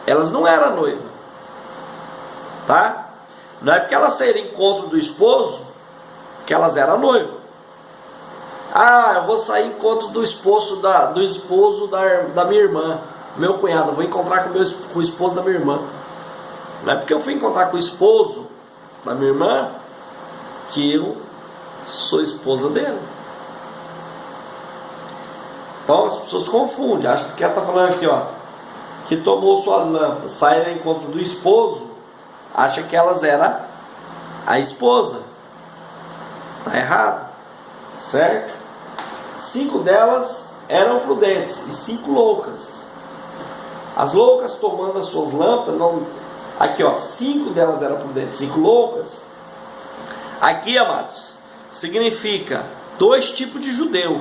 Elas não eram noiva, tá? Não é porque elas saíram em encontro do esposo que elas eram noiva. Ah, eu vou sair em encontro do esposo da minha irmã, meu cunhado. Eu vou encontrar com o esposo da minha irmã. Não é porque eu fui encontrar com o esposo da minha irmã que eu sou esposa dele. Então as pessoas confundem, acham que ela está falando aqui, ó, que tomou suas lâmpadas, saíram ao encontro do esposo, acha que elas eram a esposa. Está errado, certo? 5 delas eram prudentes e 5 loucas. As loucas tomando as suas lâmpadas, não, aqui ó, 5 delas eram prudentes, 5 loucas. Aqui, amados, significa 2 tipos de judeu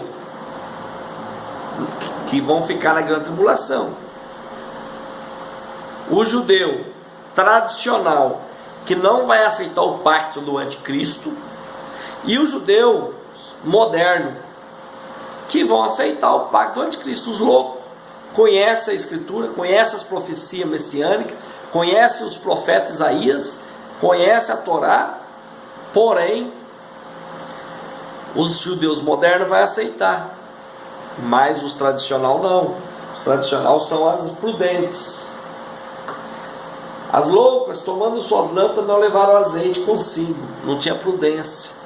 que vão ficar na grande tribulação. O judeu tradicional, que não vai aceitar o pacto do anticristo, e o judeu moderno, que vão aceitar o pacto do anticristo. Os loucos conhecem a escritura, conhecem as profecias messiânicas, conhecem os profetas Isaías, conhecem a Torá, porém os judeus modernos vão aceitar, mas os tradicionais não. Os tradicionais são as prudentes. As loucas, tomando suas lâmpadas, não levaram azeite consigo, não tinha prudência.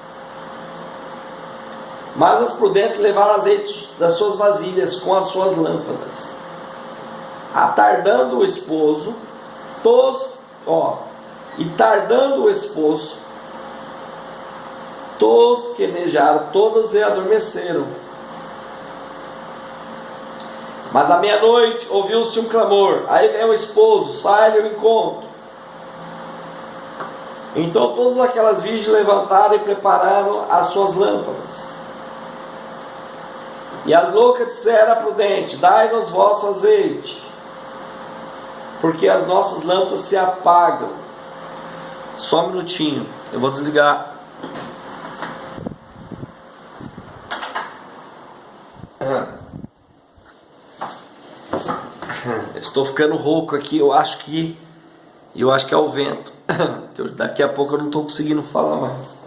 Mas as prudentes levaram azeite das suas vasilhas com as suas lâmpadas. Atardando o esposo, e tardando o esposo, tosquenejaram todas e adormeceram. Mas à meia-noite ouviu-se um clamor. Aí vem o esposo, sai ao encontro. Então todas aquelas virgens levantaram e prepararam as suas lâmpadas. E as loucas disseram à prudente: dai-nos vosso azeite, porque as nossas lâmpadas se apagam. Só um minutinho, eu vou desligar. Estou ficando rouco aqui, eu acho que é o vento. Daqui a pouco eu não estou conseguindo falar mais.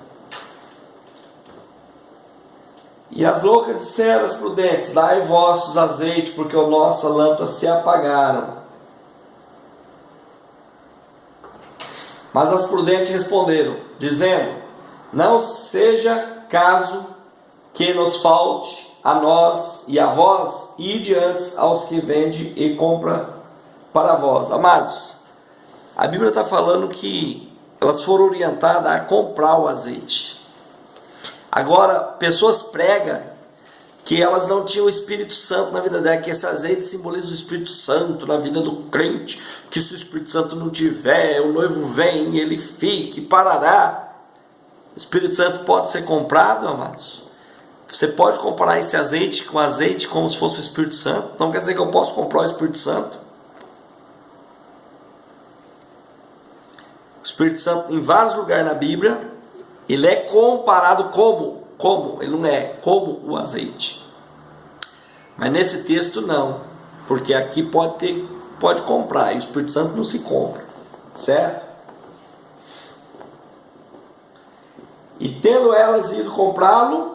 E as loucas disseram às prudentes: dai vossos azeites, porque as nossas lâmpadas se apagaram. Mas as prudentes responderam, dizendo: não seja caso que nos falte a nós e a vós, ide antes aos que vende e compra para vós. Amados, a Bíblia está falando que elas foram orientadas a comprar o azeite. Agora, pessoas pregam que elas não tinham o Espírito Santo na vida dela, que esse azeite simboliza o Espírito Santo na vida do crente, que se o Espírito Santo não tiver, o noivo vem, ele fica, parará. O Espírito Santo pode ser comprado, amados. Você pode comparar esse azeite com azeite como se fosse o Espírito Santo. Não quer dizer que eu posso comprar o Espírito Santo. O Espírito Santo, em vários lugares na Bíblia, ele é comparado como, ele não é como o azeite. Mas nesse texto não, porque aqui pode comprar, e o Espírito Santo não se compra, certo? E tendo elas ido comprá-lo,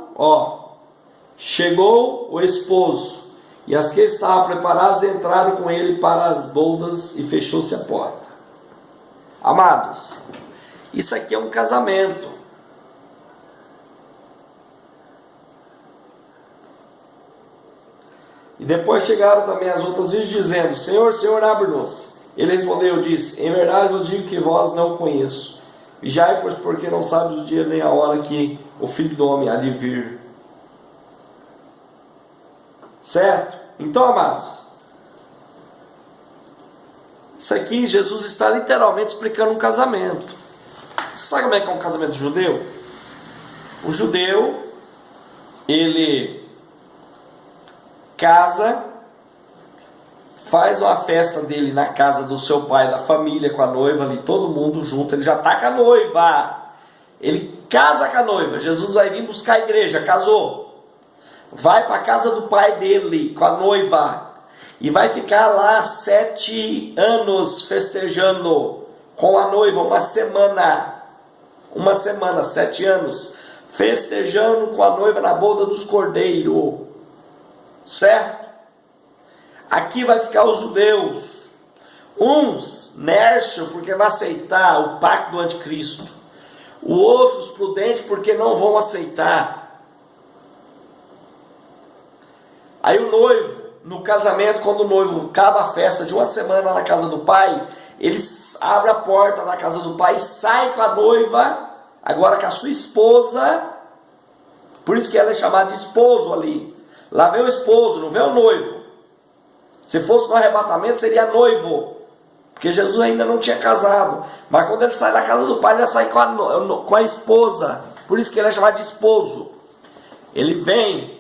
chegou o esposo, e as que estavam preparadas entraram com ele para as boldas, e fechou-se a porta. Amados, isso aqui é um casamento. E depois chegaram também as outras virgens, dizendo: Senhor, Senhor, abre-nos. Ele respondeu, disse: em verdade vos digo que vós não conheço. Vigiai, pois, porque não sabes o dia nem a hora que o Filho do Homem há de vir. Certo? Então, amados, isso aqui Jesus está literalmente explicando um casamento. Sabe como é que é um casamento judeu? O judeu, ele casa faz uma festa dele na casa do seu pai, da família, com a noiva ali, todo mundo junto. Ele já está com a noiva. Ele casa com a noiva. Jesus vai vir buscar a igreja, casou. Vai para a casa do pai dele com a noiva. E vai ficar lá 7 anos festejando com a noiva, uma semana, 7 anos, festejando com a noiva na boda dos cordeiros, certo? Aqui vai ficar os judeus, uns nércio porque vai aceitar o pacto do anticristo, os outros prudentes porque não vão aceitar. Aí o noivo, no casamento, quando o noivo acaba a festa de uma semana na casa do pai, ele abre a porta da casa do pai, sai com a noiva, agora com a sua esposa, por isso que ela é chamada de esposo ali. Lá vem o esposo, não vem o noivo. Se fosse no arrebatamento, seria noivo, porque Jesus ainda não tinha casado. Mas quando ele sai da casa do pai, ele sai com a esposa, por isso que ele é chamado de esposo. Ele vem.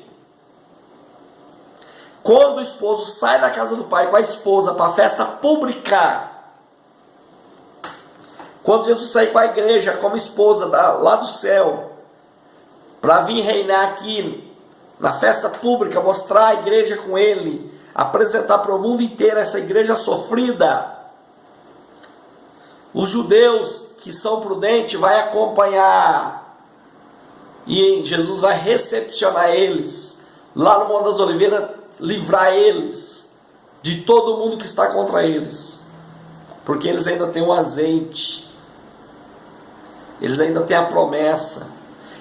Quando o esposo sai da casa do pai com a esposa para a festa pública, quando Jesus sair com a igreja como esposa lá do céu, para vir reinar aqui na festa pública, mostrar a igreja com ele, apresentar para o mundo inteiro essa igreja sofrida, os judeus que são prudentes vai acompanhar, e Jesus vai recepcionar eles lá no Monte das Oliveiras, livrar eles de todo mundo que está contra eles, porque eles ainda têm o azeite, eles ainda têm a promessa,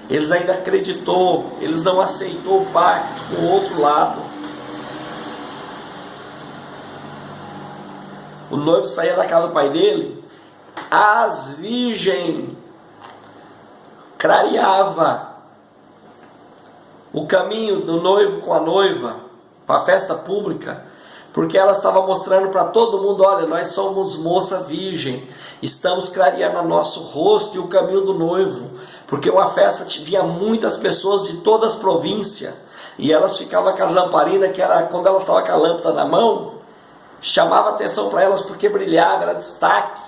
eles ainda acreditou, eles não aceitou o pacto com o outro lado. O noivo saía da casa do pai dele, as virgens clareava o caminho do noivo com a noiva para a festa pública, porque ela estava mostrando para todo mundo: olha, nós somos moça virgem, estamos clareando nosso rosto e o caminho do noivo, porque uma festa tinha muitas pessoas de todas as províncias, e elas ficavam com as lamparinas, que era quando elas estavam com a lâmpada na mão, chamava atenção para elas porque brilhava, era destaque.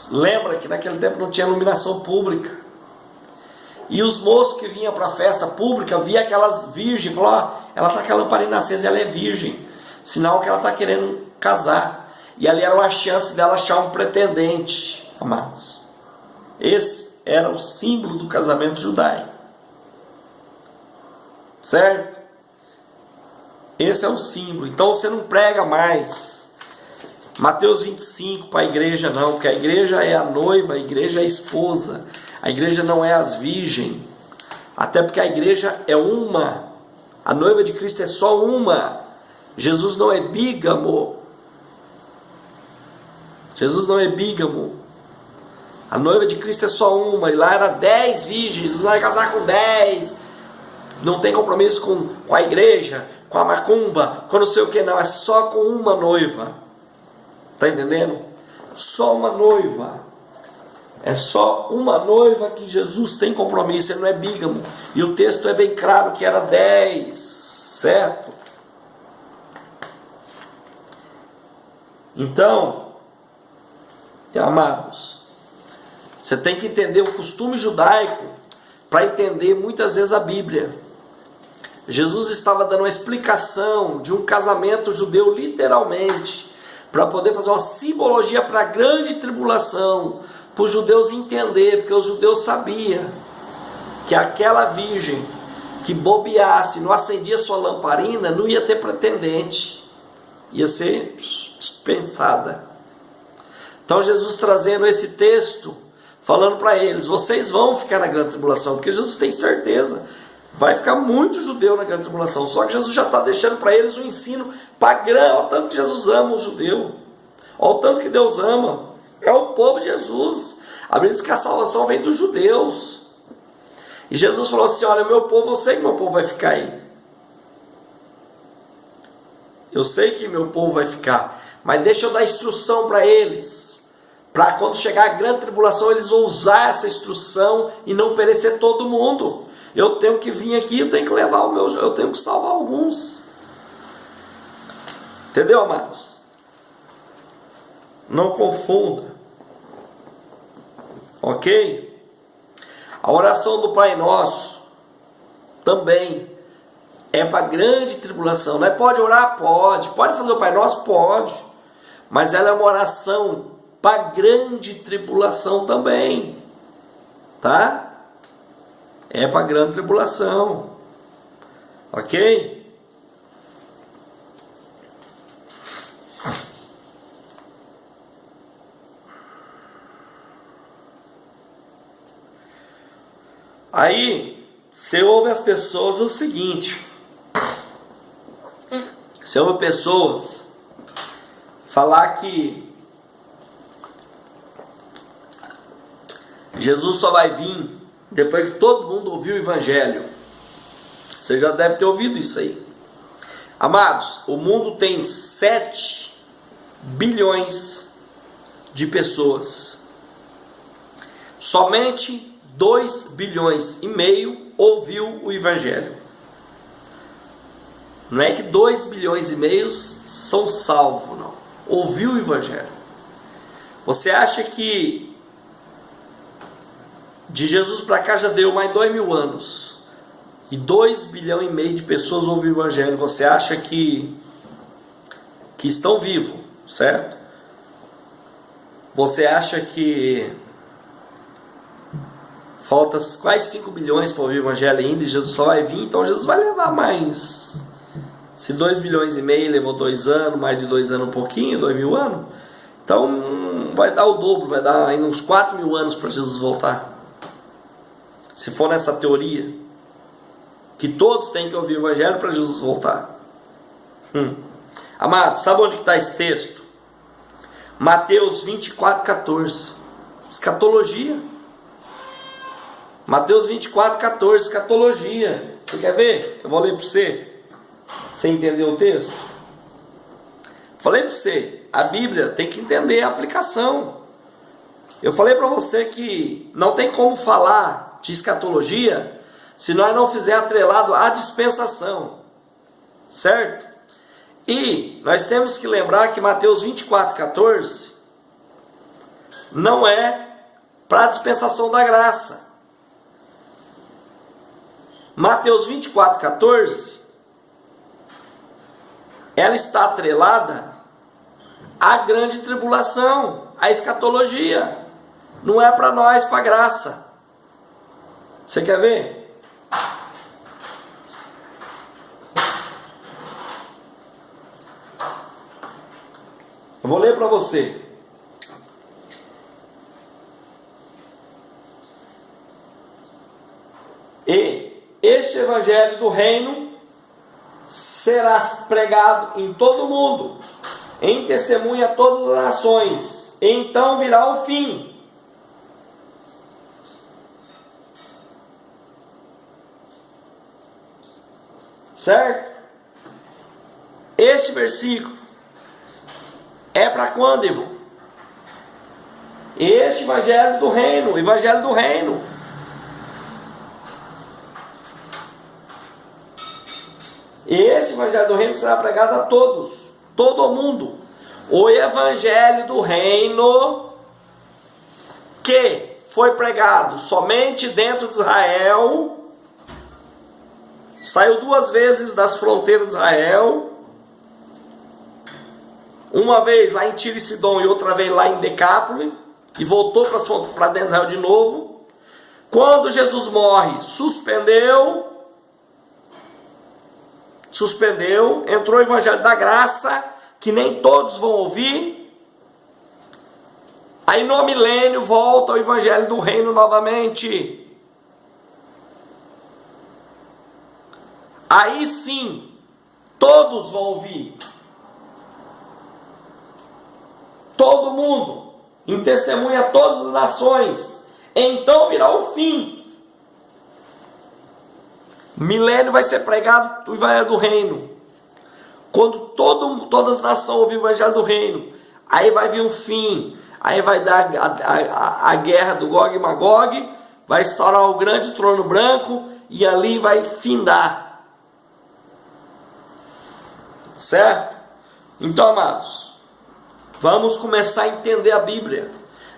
Lembra que naquele tempo não tinha iluminação pública, e os moços que vinham para a festa pública via aquelas virgens e falavam: ó, ela está com a lamparina acesa, ela é virgem, sinal que ela está querendo casar. E ali era uma chance dela achar um pretendente, amados. Esse era o símbolo do casamento judaico, certo? Esse é o símbolo. Então você não prega mais Mateus 25 para a igreja, não, porque a igreja é a noiva, a igreja é a esposa, a igreja não é as virgens, até porque a igreja é uma, a noiva de Cristo é só uma. Jesus não é bígamo, Jesus não é bígamo, a noiva de Cristo é só uma, e lá era 10 virgens, Jesus vai casar com 10, não tem compromisso com a igreja, com a macumba, com não sei o que, não, é só com uma noiva. Está entendendo? Só uma noiva. É só uma noiva que Jesus tem compromisso, ele não é bígamo. E o texto é bem claro que era 10, certo? Então, amados, você tem que entender o costume judaico para entender muitas vezes a Bíblia. Jesus estava dando uma explicação de um casamento judeu literalmente, para poder fazer uma simbologia para a grande tribulação, para os judeus entenderem, porque os judeus sabiam que aquela virgem que bobeasse, não acendia sua lamparina, não ia ter pretendente, ia ser dispensada. Então Jesus trazendo esse texto, falando para eles: vocês vão ficar na grande tribulação, porque Jesus tem certeza, vai ficar muito judeu na grande tribulação. Só que Jesus já está deixando para eles um ensino pagão. Olha o tanto que Jesus ama o judeu, olha o tanto que Deus ama, é o povo de Jesus. A Bíblia diz que a salvação vem dos judeus, e Jesus falou assim: olha, meu povo, eu sei que meu povo vai ficar aí, eu sei que meu povo vai ficar, mas deixa eu dar instrução para eles, para quando chegar a grande tribulação, eles vão usar essa instrução e não perecer todo mundo. Eu tenho que vir aqui, eu tenho que levar o meu, eu tenho que salvar alguns. Entendeu, amados? Não confunda. Ok? A oração do Pai Nosso também é para grande tribulação. Não é pode orar? Pode. Pode fazer o Pai Nosso? Pode. Mas ela é uma oração para grande tribulação também. Tá? É para grande tribulação. Ok? Aí, você ouve as pessoas o seguinte. Você ouve pessoas falar que Jesus só vai vir depois que todo mundo ouviu o Evangelho. Você já deve ter ouvido isso aí. Amados, o mundo tem 7 bilhões de pessoas. Somente 2 bilhões e meio ouviu o Evangelho. Não é que 2 bilhões e meio são salvos, não. Ouviu o Evangelho. Você acha que de Jesus para cá já deu mais 2.000 anos e 2 bilhões e meio de pessoas ouviram o Evangelho? Você acha que estão vivos, certo? Você acha que falta quase 5 bilhões para ouvir o Evangelho ainda e Jesus só vai vir? Então Jesus vai levar mais. Se 2 bilhões e meio levou 2 anos, mais de 2 anos um pouquinho, 2.000 anos, então vai dar o dobro, vai dar ainda uns 4.000 anos para Jesus voltar. Se for nessa teoria, que todos têm que ouvir o Evangelho para Jesus voltar. Amado, sabe onde está esse texto? Mateus 24:14. Escatologia. Mateus 24:14, escatologia. Você quer ver? Eu vou ler para você. Você entendeu o texto? Falei para você, a Bíblia tem que entender a aplicação. Eu falei para você que não tem como falar de escatologia se nós não fizer atrelado à dispensação, certo? E nós temos que lembrar que Mateus 24:14 não é para a dispensação da graça. Mateus 24:14 ela está atrelada à grande tribulação, à escatologia. Não é para nós, para a graça. Você quer ver? Eu vou ler para você. E este evangelho do reino será pregado em todo o mundo, em testemunha a todas as nações. Então virá o fim. Certo? Este versículo é para quando, irmão? Este evangelho do reino, o evangelho do reino. Esse evangelho do reino será pregado a todos, todo o mundo. O evangelho do reino que foi pregado somente dentro de Israel, saiu 2 vezes das fronteiras de Israel, uma vez lá em Tiro e Sidom e outra vez lá em Decápolis, e voltou para dentro de Israel de novo. Quando Jesus morre, suspendeu, entrou o evangelho da graça, que nem todos vão ouvir. Aí no milênio volta o evangelho do reino novamente. Aí sim, todos vão ouvir. Todo mundo, em testemunha a todas as nações. Então virá o fim. Milênio vai ser pregado o evangelho do reino. Quando todas as nações ouvir o evangelho do reino, aí vai vir um fim. Aí vai dar a guerra do Gog e Magog, vai instaurar o grande trono branco e ali vai findar. Certo? Então, amados, vamos começar a entender a Bíblia.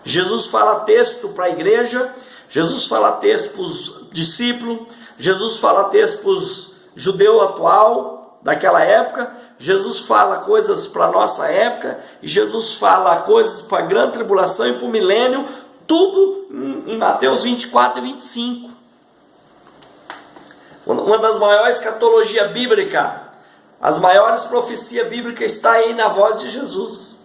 Jesus fala texto para a igreja, Jesus fala texto para os discípulos, Jesus fala texto para os judeus atual daquela época, Jesus fala coisas para a nossa época, e Jesus fala coisas para a grande tribulação e para o milênio, tudo em Mateus 24 e 25. Uma das maiores escatologia bíblica, as maiores profecias bíblicas está aí na voz de Jesus.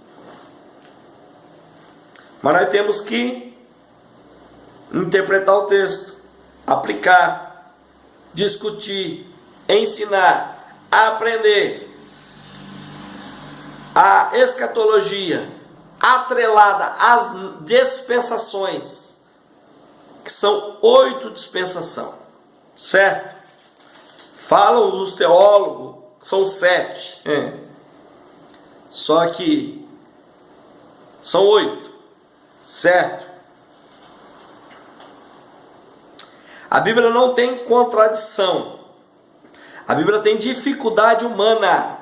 Mas nós temos que interpretar o texto, aplicar, discutir, ensinar, aprender. A escatologia atrelada às dispensações, que são 8 dispensações, certo? Falam os teólogos, são 7, só que são 8, certo? A Bíblia não tem contradição, a Bíblia tem dificuldade humana,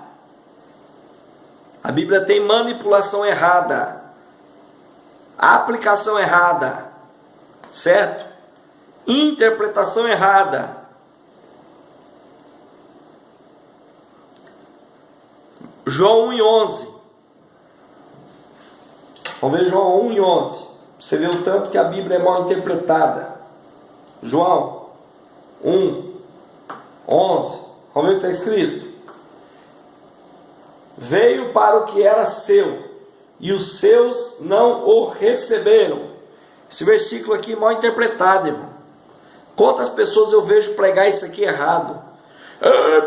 a Bíblia tem manipulação errada, aplicação errada, certo? Interpretação errada. João 1:11. Vamos ver João 1:11. Você vê o tanto que a Bíblia é mal interpretada. João 1:11. Vamos ver o que está escrito. Veio para o que era seu, e os seus não o receberam. Esse versículo aqui é mal interpretado, irmão. Quantas pessoas eu vejo pregar isso aqui errado?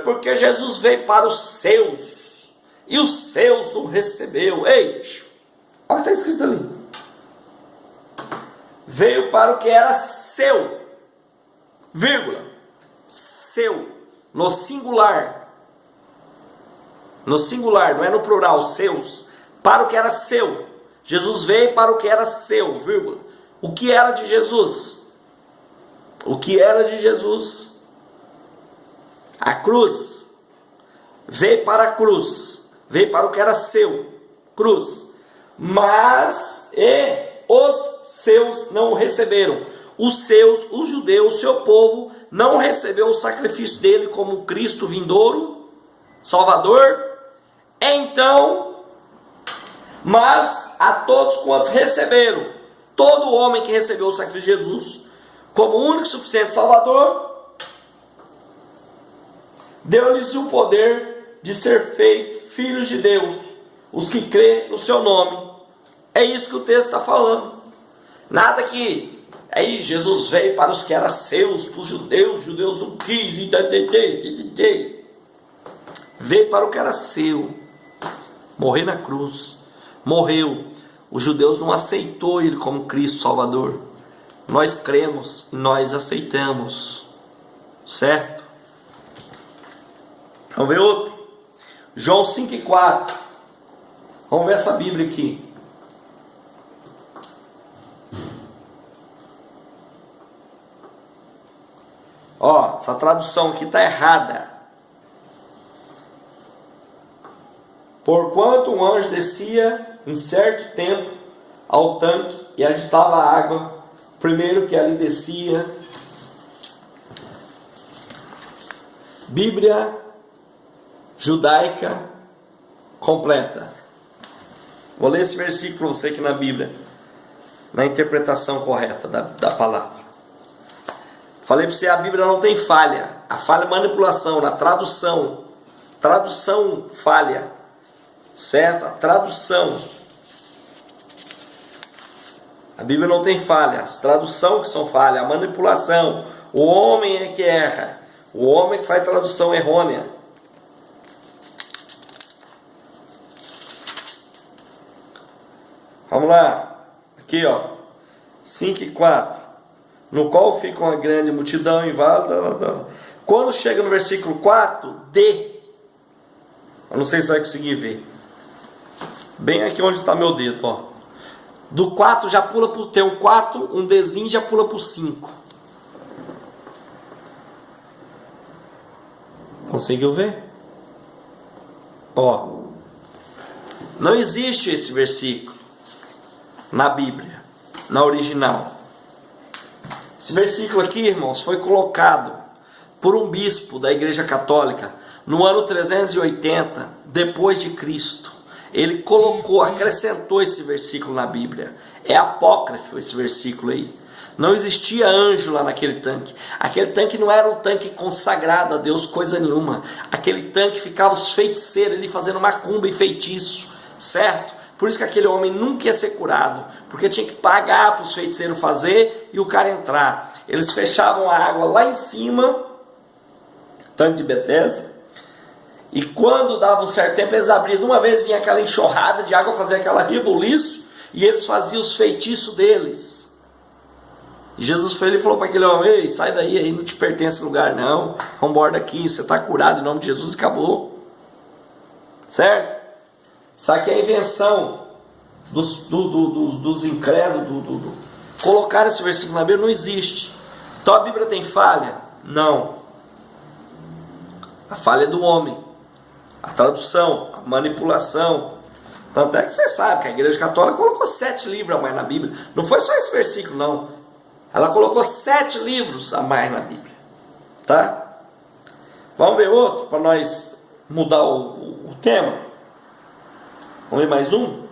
Porque Jesus veio para os seus, e os seus não recebeu. Ei, olha o que está escrito ali. Veio para o que era seu, vírgula, seu, no singular. No singular, não é no plural, seus. Para o que era seu. Jesus veio para o que era seu, vírgula. O que era de Jesus? O que era de Jesus? A cruz. Veio para a cruz. Veio para o que era seu. Cruz. Mas os seus não o receberam. Os seus, os judeus, o seu povo, não recebeu o sacrifício dele como Cristo vindouro, Salvador. Então, mas a todos quantos receberam, todo homem que recebeu o sacrifício de Jesus como único e suficiente Salvador, deu-lhes o poder de ser feito filhos de Deus, os que crêem no seu nome. É isso que o texto está falando. Nada que aí Jesus veio para os que eram seus, para os judeus não quis, veio para o que era seu. Morrer na cruz, morreu. Os judeus não aceitou ele como Cristo Salvador. Nós cremos e nós aceitamos, certo? Vamos ver outro. João 5:4. Vamos ver essa Bíblia aqui. Ó, essa tradução aqui está errada. Porquanto um anjo descia em certo tempo ao tanque e agitava a água, primeiro que ali descia. Bíblia judaica completa. Vou ler esse versículo para você aqui na Bíblia, na interpretação correta da palavra. Falei para você, a Bíblia não tem falha. A falha é manipulação, na tradução. Tradução falha. Certo? A tradução. A Bíblia não tem falha. As traduções que são falha. A manipulação. O homem é que erra. O homem é que faz tradução errônea. Vamos lá. Aqui, ó. 5:4. No qual fica uma grande multidão e quando chega no versículo 4, eu não sei se vai conseguir ver. Bem aqui onde está meu dedo, ó. Do 4 já pula para o... Tem um 4, um Dzinho já pula para o 5. Conseguiu ver? Ó. Não existe esse versículo na Bíblia, na original. Esse versículo aqui, irmãos, foi colocado por um bispo da Igreja Católica no ano 380 depois de Cristo. Ele colocou, acrescentou esse versículo na Bíblia. É apócrifo esse versículo aí. Não existia anjo lá naquele tanque. Aquele tanque não era um tanque consagrado a Deus, coisa nenhuma. Aquele tanque ficava os feiticeiros ali fazendo macumba e feitiço, certo? Por isso que aquele homem nunca ia ser curado, porque tinha que pagar para os feiticeiros fazer e o cara entrar. Eles fechavam a água lá em cima, tanque de Betesda, e quando dava um certo tempo eles abriam. De uma vez vinha aquela enxurrada de água, fazia aquela rebuliço, e eles faziam os feitiços deles. E Jesus foi, ele falou para aquele homem: ei, sai daí, aí não te pertence lugar não, vamos embora daqui, você está curado em nome de Jesus e acabou. Certo? Isso aqui é a invenção dos incrédulos. Colocar esse versículo na Bíblia não existe. Então a Bíblia tem falha? Não. A falha é do homem, a tradução, a manipulação. Tanto é que você sabe que a Igreja Católica colocou 7 livros a mais na Bíblia. Não foi só esse versículo não. Ela colocou 7 livros a mais na Bíblia. Tá? Vamos ver outro para nós mudar o tema. Vamos ver mais um?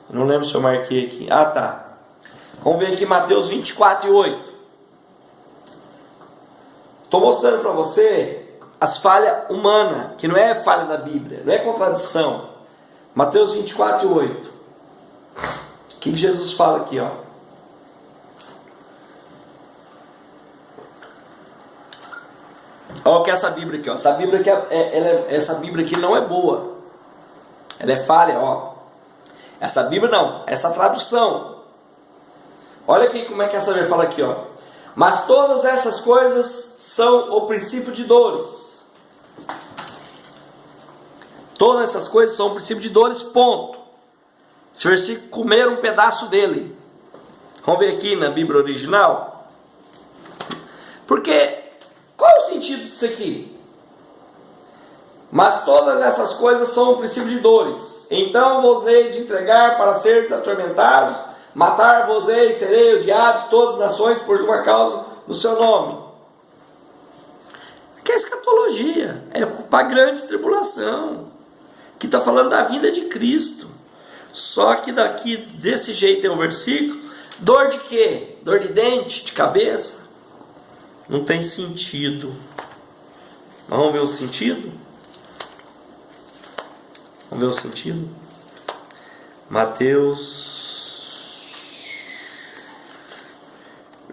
Eu não lembro se eu marquei aqui. Ah, tá. Vamos ver aqui Mateus 24:8. Estou mostrando para você as falhas humanas, que não é falha da Bíblia, não é contradição. Mateus 24:8. O que Jesus fala aqui, ó? Olha o que é essa Bíblia aqui, ó. Essa Bíblia aqui, essa Bíblia aqui não é boa. Ela é falha, ó. Essa Bíblia não, essa tradução. Olha aqui como é que essa Bíblia fala aqui, ó. Mas todas essas coisas são o princípio de dores. Todas essas coisas são o princípio de dores, ponto. Esse versículo, comer um pedaço dele. Vamos ver aqui na Bíblia original. Porque, qual é o sentido disso aqui? Mas todas essas coisas são o princípio de dores. Então vos hei de entregar para seres atormentados, matar-vos-ei, serei odiados todas as nações por uma causa do seu nome. Que é escatologia, é para a grande tribulação, que está falando da vinda de Cristo. Só que daqui, desse jeito tem um versículo. Dor de quê? Dor de dente? De cabeça? Não tem sentido. Vamos ver o sentido? Vamos ver o sentido? Mateus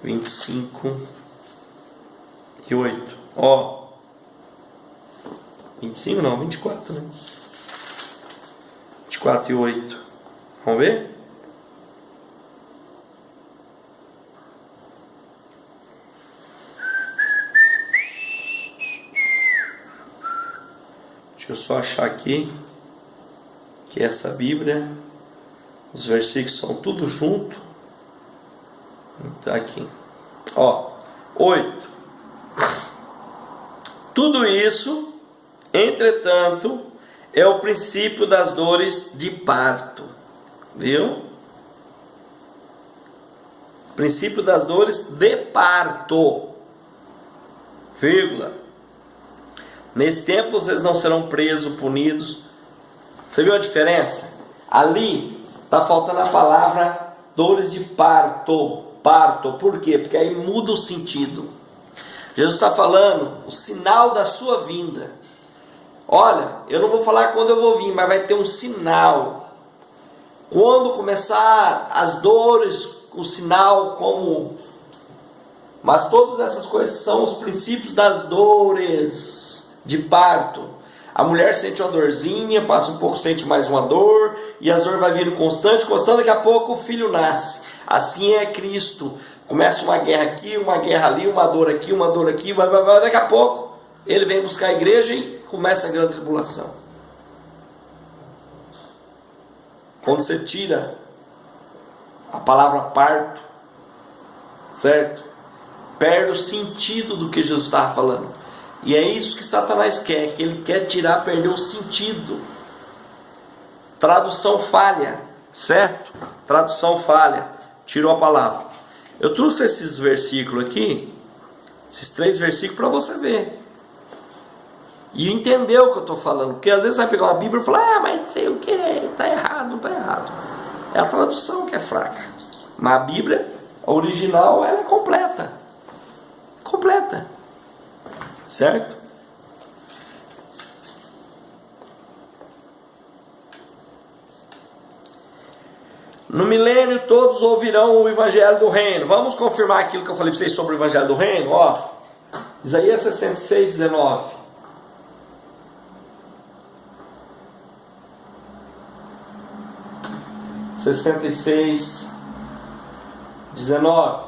25:8. Ó. 25 não, 24, né? 24:8. Vamos ver? Deixa eu só achar aqui que essa Bíblia, os versículos são tudo junto. Tá aqui. Ó, 8. Tudo isso, entretanto, é o princípio das dores de parto. Viu? Princípio das dores de parto. Vírgula. Nesse tempo vocês não serão presos, punidos. Você viu a diferença? Ali está faltando a palavra dores de parto. Parto. Por quê? Porque aí muda o sentido. Jesus está falando o sinal da sua vinda. Olha, eu não vou falar quando eu vou vir, mas vai ter um sinal. Quando começar as dores, o sinal como... Mas todas essas coisas são os princípios das dores de parto. A mulher sente uma dorzinha, passa um pouco, sente mais uma dor, e a dor vai vindo constante, daqui a pouco o filho nasce. Assim é Cristo. Começa uma guerra aqui, uma guerra ali, uma dor aqui, daqui a pouco ele vem buscar a igreja e começa a grande tribulação. Quando você tira a palavra parto, certo? Perde o sentido do que Jesus estava falando. E é isso que Satanás quer, que ele quer tirar, perder o sentido. Tradução falha, certo? Tradução falha, tirou a palavra. Eu trouxe esses versículos aqui, esses 3 versículos para você ver. E entender o que eu estou falando. Porque às vezes você vai pegar uma Bíblia e falar, mas não sei o que, está errado, não está errado. É a tradução que é fraca. Mas a Bíblia, a original, ela é completa. Completa. Certo? No milênio todos ouvirão o Evangelho do Reino. Vamos confirmar aquilo que eu falei para vocês sobre o Evangelho do Reino? Ó, Isaías 66, 19. (66, 19)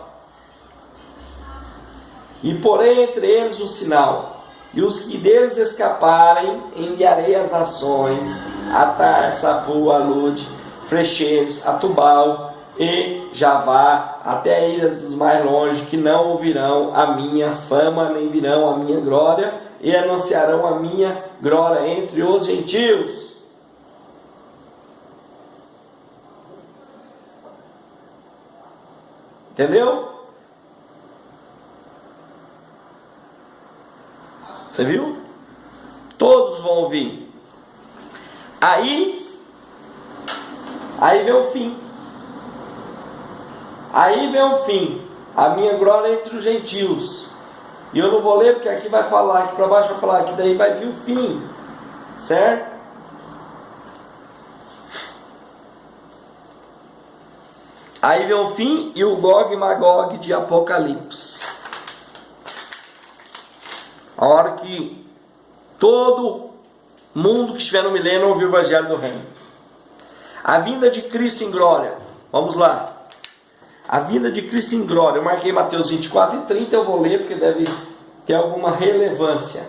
E porém entre eles o sinal, e os que deles escaparem enviarei as nações, a Tarsa, a Pua, a Lude, Frecheiros, a Tubal e Javá, até ilhas dos mais longe, que não ouvirão a minha fama, nem virão a minha glória, e anunciarão a minha glória entre os gentios. Entendeu? Você viu? Todos vão ouvir. Aí vem o fim. Aí vem o fim. A minha glória entre os gentios. E eu não vou ler porque aqui vai falar, aqui para baixo vai falar que daí vai vir o fim. Certo? Aí vem o fim e o Gog e Magog de Apocalipse. A hora que todo mundo que estiver no milênio ouviu o Evangelho do Reino. A vinda de Cristo em glória. Vamos lá. A vinda de Cristo em glória. Eu marquei Mateus 24 e 30. Eu vou ler porque deve ter alguma relevância.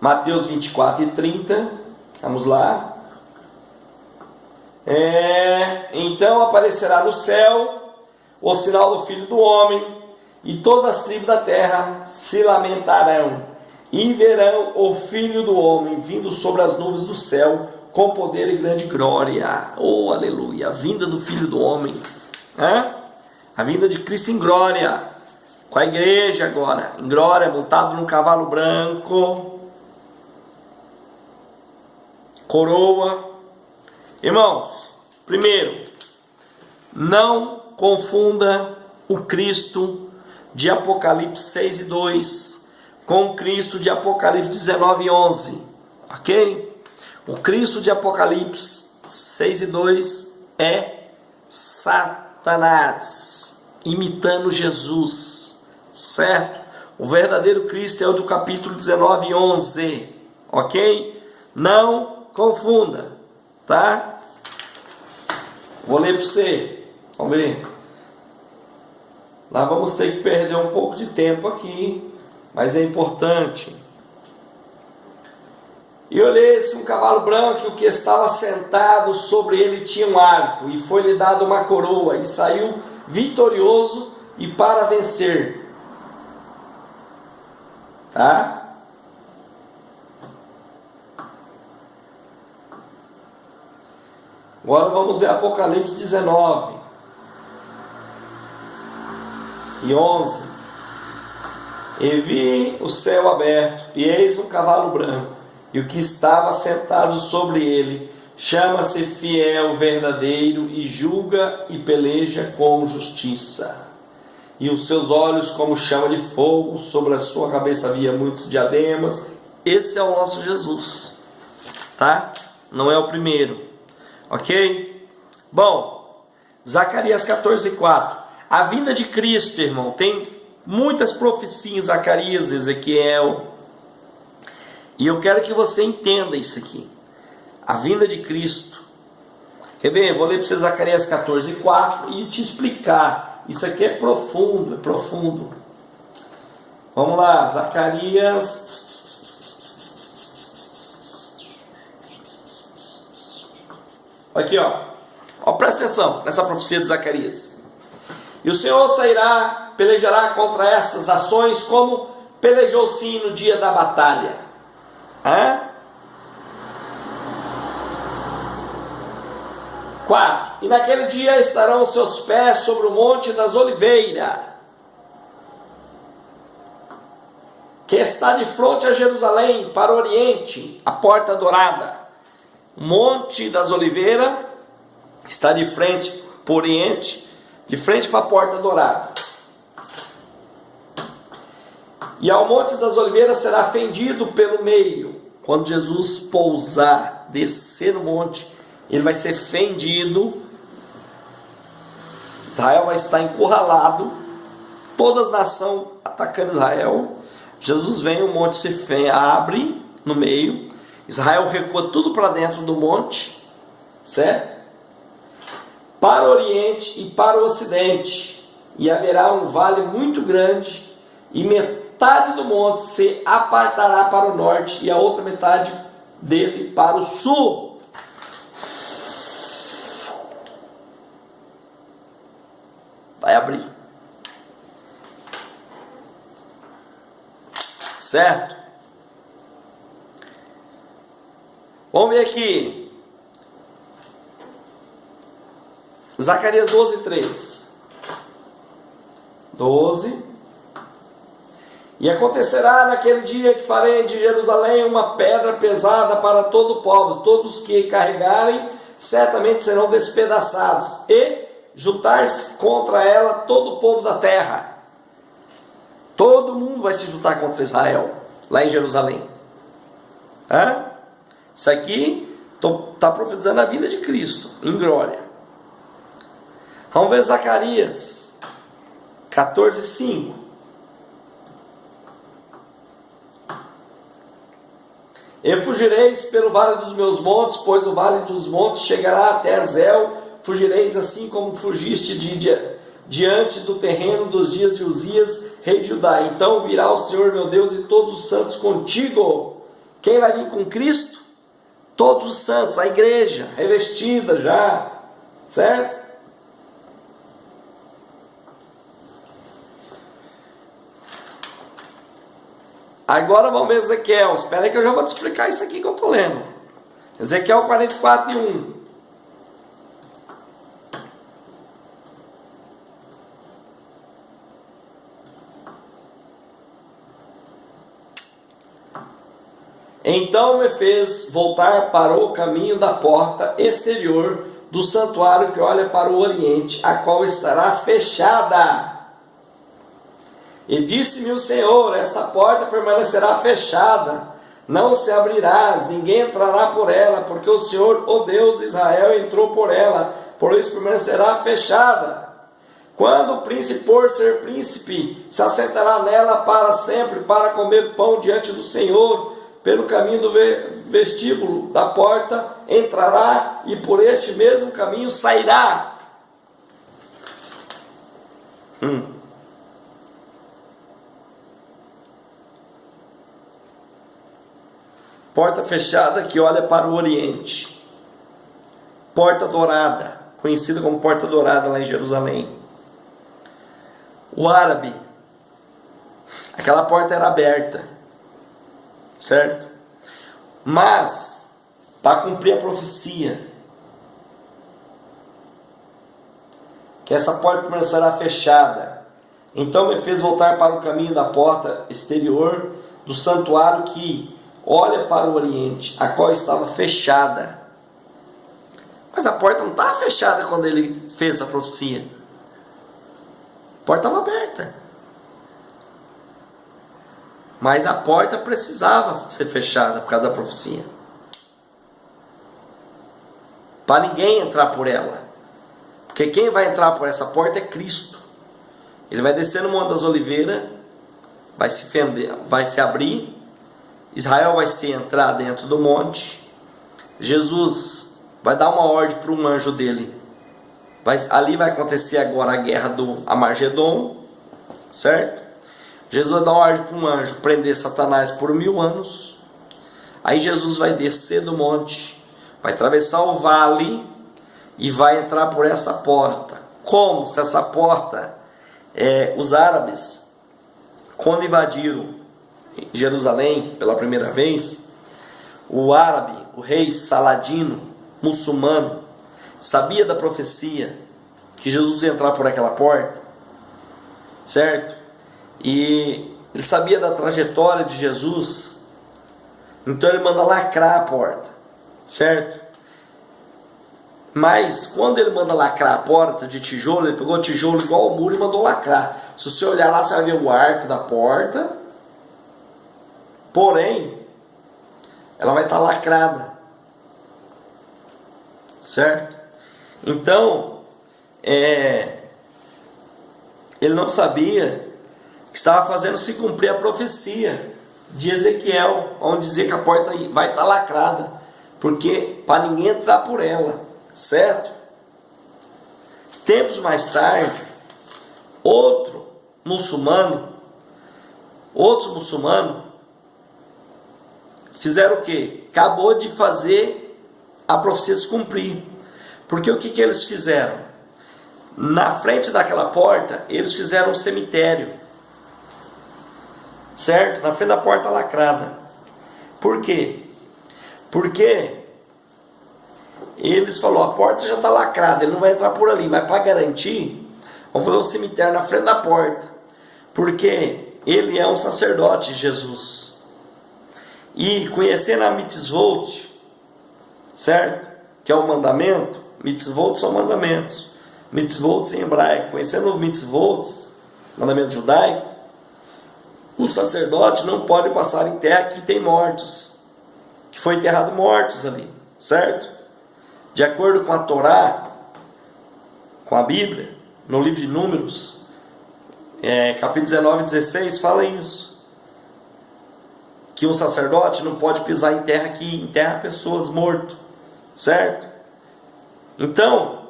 Mateus 24 e 30. Vamos lá. Então aparecerá no céu o sinal do Filho do Homem, e todas as tribos da terra se lamentarão, e verão o Filho do Homem vindo sobre as nuvens do céu, com poder e grande glória. Oh, aleluia! A vinda do Filho do Homem, a vinda de Cristo em glória, com a igreja agora, em glória, montado num cavalo branco, coroa. Irmãos, primeiro, não confunda o Cristo de Apocalipse 6 e 2 com o Cristo de Apocalipse 19 e 11, ok? O Cristo de Apocalipse 6 e 2 é Satanás imitando Jesus, certo? O verdadeiro Cristo é o do capítulo 19 e 11, ok? Não confunda, tá? Vou ler para você. Vamos ver. Nós vamos ter que perder um pouco de tempo aqui, mas é importante. E olhei-se um cavalo branco, e o que estava sentado sobre ele tinha um arco, e foi-lhe dado uma coroa, e saiu vitorioso e para vencer. Tá? Agora vamos ver Apocalipse 19 e 11. E vi o céu aberto, e eis um cavalo branco, e o que estava sentado sobre ele chama-se Fiel, Verdadeiro, e julga e peleja com justiça. E os seus olhos como chama de fogo, sobre a sua cabeça havia muitos diademas. Esse é o nosso Jesus, tá? Não é o primeiro. Ok? Bom, Zacarias 14:4. A vinda de Cristo, irmão, tem muitas profecias em Zacarias, Ezequiel. E eu quero que você entenda isso aqui. A vinda de Cristo. Quer ver? Eu vou ler para você Zacarias 14:4 e te explicar. Isso aqui é profundo, é profundo. Vamos lá, Zacarias. Aqui, ó, presta atenção nessa profecia de Zacarias. E o Senhor sairá, pelejará contra essas ações como pelejou sim no dia da batalha. Hã? 4. E naquele dia estarão os seus pés sobre o monte das oliveiras, que está de frente a Jerusalém, para o oriente, a porta dourada. O monte das oliveiras está de frente para o oriente, de frente para a porta dourada. E ao monte das oliveiras será fendido pelo meio. Quando Jesus pousar, descer no monte, ele vai ser fendido. Israel vai estar encurralado, todas as nações atacando Israel. Jesus vem, o monte se abre no meio, Israel recua tudo para dentro do monte, certo? Para o oriente e para o ocidente, e haverá um vale muito grande, e metade do monte se apartará para o norte, e a outra metade dele para o sul. Vai abrir. Certo? Vamos ver aqui. Zacarias 12, 3. 12. E acontecerá naquele dia que farei de Jerusalém uma pedra pesada para todo o povo. Todos os que carregarem certamente serão despedaçados. E juntar-se contra ela todo o povo da terra. Todo mundo vai se juntar contra Israel, lá em Jerusalém. Isso aqui está profetizando a vinda de Cristo, em glória. Vamos ver Zacarias 14, 5. E fugireis pelo vale dos meus montes, pois o vale dos montes chegará até Azel. Fugireis assim como fugiste diante do terreno dos dias de Uzias, rei de Judá. Então virá o Senhor meu Deus e todos os santos contigo. Quem vai vir com Cristo? Todos os santos, a igreja, revestida já, certo? Agora vamos ver Ezequiel. Espera aí que eu já vou te explicar isso aqui que eu estou lendo. Ezequiel 44, 1. Então me fez voltar para o caminho da porta exterior do santuário que olha para o oriente, a qual estará fechada. E disse-me o Senhor: esta porta permanecerá fechada, não se abrirás, ninguém entrará por ela, porque o Senhor, o Deus de Israel, entrou por ela, por isso permanecerá fechada. Quando o príncipe, por ser príncipe, se assentará nela para sempre, para comer pão diante do Senhor, pelo caminho do vestíbulo da porta entrará, e por este mesmo caminho sairá. Porta fechada que olha para o oriente. Porta dourada, conhecida como porta dourada lá em Jerusalém. O árabe, aquela porta era aberta, certo? Mas, para cumprir a profecia, que essa porta permanecerá fechada, então me fez voltar para o caminho da porta exterior do santuário que olha para o oriente, a qual estava fechada. Mas a porta não estava fechada quando ele fez a profecia. A porta estava aberta. Mas a porta precisava ser fechada por causa da profecia. Para ninguém entrar por ela. Porque quem vai entrar por essa porta é Cristo. Ele vai descer no Monte das Oliveiras, vai se fender, vai se abrir. Israel vai se entrar dentro do monte. Jesus vai dar uma ordem para um anjo dele. Ali vai acontecer agora a guerra do Armagedon, certo? Jesus vai dar uma ordem para um anjo prender Satanás por 1000 anos. Aí Jesus vai descer do monte, vai atravessar o vale e vai entrar por essa porta. Como? Se essa porta, os árabes, quando invadiram em Jerusalém pela primeira vez, o árabe, o rei Saladino, muçulmano, sabia da profecia que Jesus ia entrar por aquela porta, certo? E ele sabia da trajetória de Jesus, então ele manda lacrar a porta, certo? Mas quando ele manda lacrar a porta de tijolo, ele pegou o tijolo igual ao muro e mandou lacrar. Se você olhar lá, você vai ver o arco da porta, porém ela vai estar lacrada, certo? Então ele não sabia que estava fazendo se cumprir a profecia de Ezequiel, onde dizia que a porta vai estar lacrada, porque para ninguém entrar por ela, certo? Tempos mais tarde, outros muçulmanos fizeram o quê? Acabou de fazer a profecia se cumprir. Porque o que eles fizeram? Na frente daquela porta, eles fizeram um cemitério, certo? Na frente da porta lacrada. Por quê? Porque eles falaram, a porta já está lacrada, ele não vai entrar por ali, mas para garantir, vamos fazer um cemitério na frente da porta, porque ele é um sacerdote de Jesus. E conhecendo a mitzvot, certo? Que é o mandamento. Mitzvot são mandamentos. Mitzvot em hebraico. Conhecendo os mitzvot, mandamento judaico, o sacerdote não pode passar em terra que tem mortos, que foi enterrado mortos ali, certo? De acordo com a Torá, com a Bíblia, no livro de Números, capítulo 19 e 16, fala isso. Que um sacerdote não pode pisar em terra que enterra pessoas mortas, certo? Então,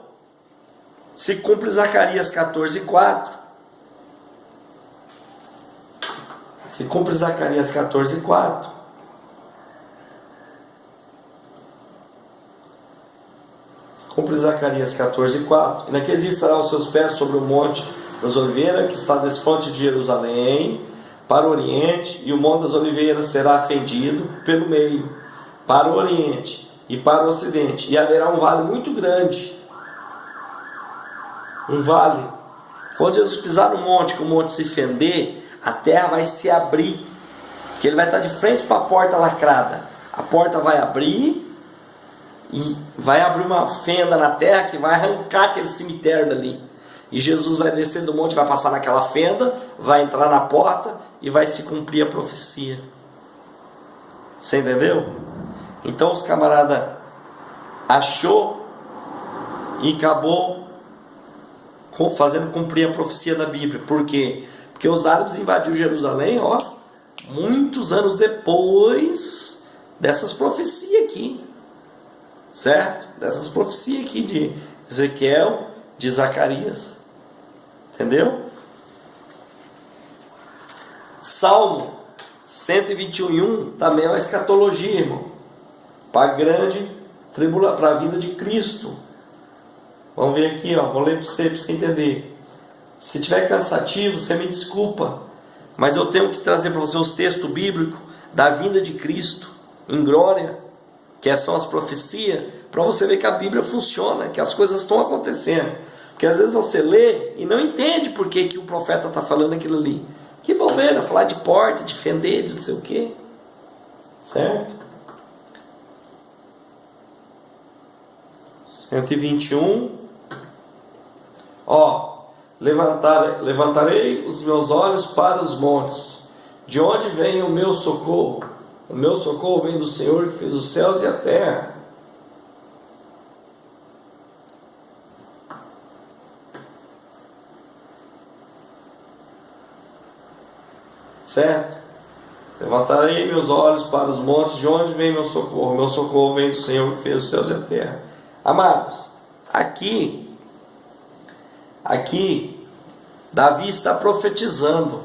se cumpre Zacarias 14:4. Se cumpre Zacarias 14:4. Se cumpre Zacarias 14:4. E naquele dia estará os seus pés sobre o monte das oliveiras, que está desfronte de Jerusalém, para o oriente, e o monte das oliveiras será fendido pelo meio, para o oriente e para o ocidente, e haverá um vale muito grande, um vale. Quando Jesus pisar no monte, que o monte se fender, a terra vai se abrir, porque ele vai estar de frente para a porta lacrada. A porta vai abrir e vai abrir uma fenda na terra que vai arrancar aquele cemitério dali. E Jesus vai descer do monte, vai passar naquela fenda, vai entrar na porta e vai se cumprir a profecia. Você entendeu? Então os camaradas achou e acabou fazendo cumprir a profecia da Bíblia. Por quê? Porque os árabes invadiram Jerusalém, muitos anos depois dessas profecias aqui, certo? Dessas profecias aqui de Ezequiel, de Zacarias. Entendeu? Salmo 121:1 também é uma escatologia, irmão, para a grande tribulação, para a vinda de Cristo. Vamos ver aqui, vou ler para você entender. Se tiver cansativo, você me desculpa, mas eu tenho que trazer para você os textos bíblicos da vinda de Cristo em glória, que são as profecias, para você ver que a Bíblia funciona, que as coisas estão acontecendo. Porque às vezes você lê e não entende por que o profeta está falando aquilo ali. Que bobeira, falar de porta, de fender, de não sei o que, certo? 121. Levantarei os meus olhos para os montes. De onde vem o meu socorro? O meu socorro vem do Senhor que fez os céus e a terra. Certo? Levantarei meus olhos para os montes. De onde vem meu socorro? Meu socorro vem do Senhor que fez os céus e a terra. Amados, aqui Davi está profetizando,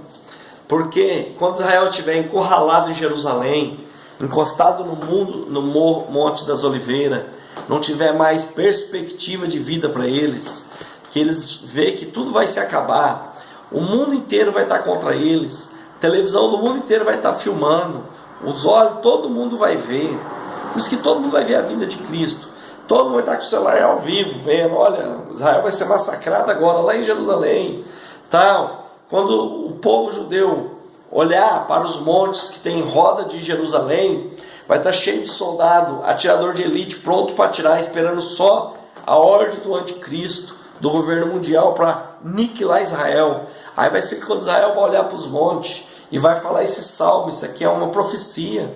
porque quando Israel estiver encurralado em Jerusalém, encostado no Monte das Oliveiras, não tiver mais perspectiva de vida para eles, que eles veem que tudo vai se acabar, o mundo inteiro vai estar contra eles, A televisão do mundo inteiro vai estar filmando. Os olhos, todo mundo vai ver. Por isso que todo mundo vai ver a vinda de Cristo. Todo mundo vai estar com o celular ao vivo, vendo. Olha, Israel vai ser massacrado agora, lá em Jerusalém. Tal. Quando o povo judeu olhar para os montes que tem em roda de Jerusalém, vai estar cheio de soldado, atirador de elite, pronto para atirar, esperando só a ordem do anticristo, do governo mundial, para aniquilar Israel. Aí vai ser que quando Israel vai olhar para os montes e vai falar esse salmo, isso aqui é uma profecia.